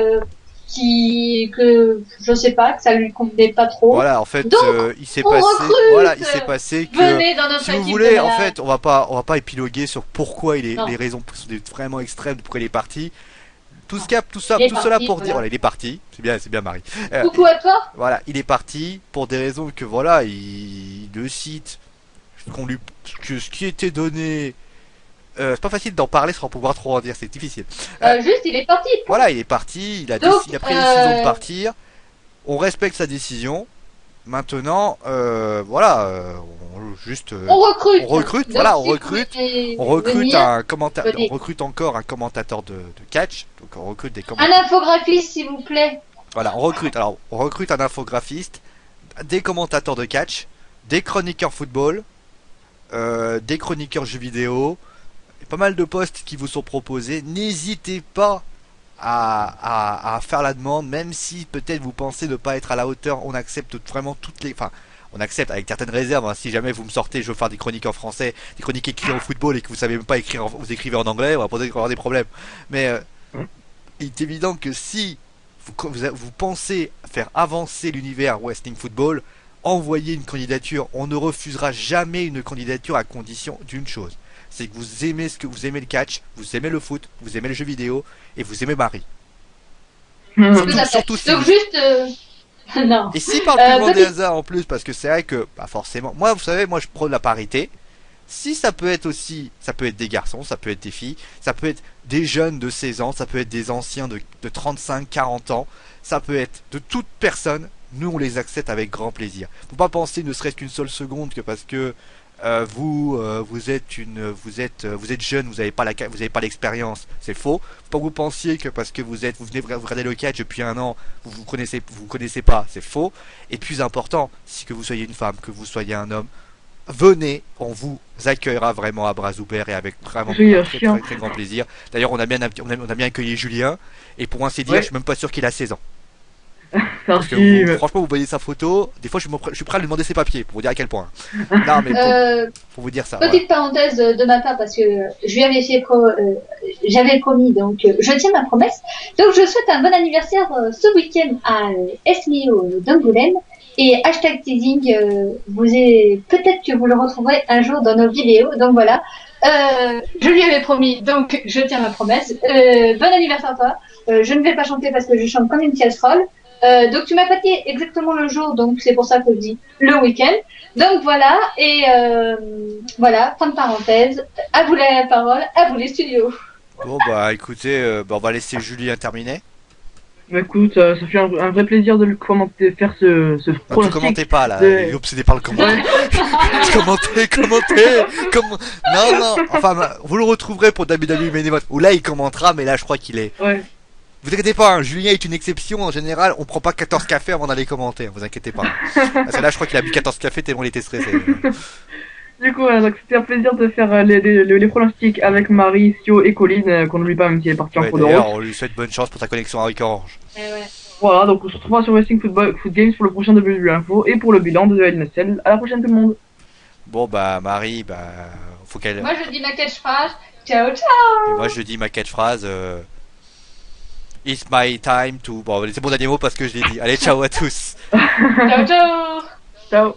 que je sais pas, que ça lui convenait pas trop. Voilà, en fait, Donc, il s'est on passé, recrute. voilà, il s'est passé que, Venez dans notre si vous équipe voulez, de en malades. fait, on va pas épiloguer sur pourquoi il est, Non. les raisons sont vraiment extrêmes de pourquoi il est parti. Tout cela parti, pour dire, voilà. voilà, il est parti. C'est bien, Marie. Coucou à toi. Voilà, il est parti pour des raisons que voilà, le site que ce qui était donné. C'est pas facile d'en parler sans pouvoir trop en dire, c'est difficile. Juste, il est parti. Voilà, il est parti, il a Donc, pris la décision de partir. On respecte sa décision. Maintenant, voilà, On recrute. on recrute, Donc, voilà, on si vous recrute. voulez On recrute venir, on recrute encore un commentateur de catch. Donc on recrute des un commentateurs. infographiste, s'il vous plaît. Voilà, on recrute un infographiste, des commentateurs de catch, des chroniqueurs football, des chroniqueurs jeux vidéo, pas mal de postes qui vous sont proposés. N'hésitez pas à faire la demande, même si peut-être vous pensez ne pas être à la hauteur. On accepte vraiment on accepte avec certaines réserves. Hein. Si jamais vous me sortez, je veux faire des chroniques en français, des chroniques écrites en football et que vous savez même pas écrire, vous écrivez en anglais, on va peut-être avoir des problèmes. Mais il est évident que si vous pensez faire avancer l'univers wrestling football, envoyez une candidature. On ne refusera jamais une candidature à condition d'une chose. C'est que vous aimez vous aimez le catch, vous aimez le foot, vous aimez le jeu vidéo et vous aimez Marie. Surtout si donc vous... juste non. Et si par le plus grand des hasards en plus, parce que c'est vrai que forcément, moi vous savez, moi je prône la parité. Si ça peut être des garçons, ça peut être des filles, ça peut être des jeunes de 16 ans, ça peut être des anciens de 35, 40 ans, ça peut être de toute personne, nous on les accepte avec grand plaisir. Faut pas penser ne serait-ce qu'une seule seconde que parce que vous êtes jeune, vous avez pas l'expérience, c'est faux. Faut pas que vous pensiez que parce que vous venez regarder le catch depuis un an, vous connaissez pas, c'est faux. Et plus important, si que vous soyez une femme, que vous soyez un homme, venez, on vous accueillera vraiment à bras ouverts et avec vraiment très grand plaisir. D'ailleurs, on a bien accueilli Julien, et pour ainsi dire, je suis même pas sûr qu'il a 16 ans. Parce que franchement, vous voyez sa photo, des fois je suis prêt à lui demander ses papiers pour vous dire à quel point. Non, mais pour vous dire ça. Petite parenthèse de ma part, parce que je lui avais j'avais promis, donc je tiens ma promesse. Donc je souhaite un bon anniversaire ce week-end à SMIO d'Angoulême. Et hashtag teasing, peut-être que vous le retrouverez un jour dans nos vidéos. Donc voilà, je lui avais promis, donc je tiens ma promesse. Bon anniversaire à toi. Je ne vais pas chanter parce que je chante comme une casserole. Donc tu m'as pas dit exactement le jour, donc c'est pour ça que je dis le week-end. Donc voilà, et voilà, fin de parenthèse. À vous la parole, à vous les studios. Bon bah écoutez, on va laisser Julien terminer. Bah écoute, ça fait un vrai plaisir de le commenter, faire ce pronostic. Tu commentez pas là, il est obsédé par le commentaire. Commentez. Non, enfin, vous le retrouverez pour WWE Main Event, où là il commentera, mais là je crois qu'il est... Ouais. Vous inquiétez pas, hein, Julien est une exception, en général, on prend pas 14 cafés avant d'aller commenter, vous inquiétez pas. Parce que là je crois qu'il a bu 14 cafés tellement il était stressé. Du coup, donc c'était un plaisir de faire les pronostics avec Marie, Sio et Colline, qu'on n'oublie pas même si elle est partie en cours de route. D'ailleurs, on lui souhaite bonne chance pour sa connexion avec Orange. Ouais. Voilà, donc on se retrouvera sur Wrestling Food Games pour le prochain WWE Info et pour le bilan de LNSL. À la prochaine tout le monde. Bon bah Marie, faut qu'elle... Moi je dis ma catchphrase, ciao. Et moi je dis ma catchphrase, It's my time to... Bon, c'est bon dernier mot parce que je l'ai dit. Allez, ciao à tous. Ciao. Ciao.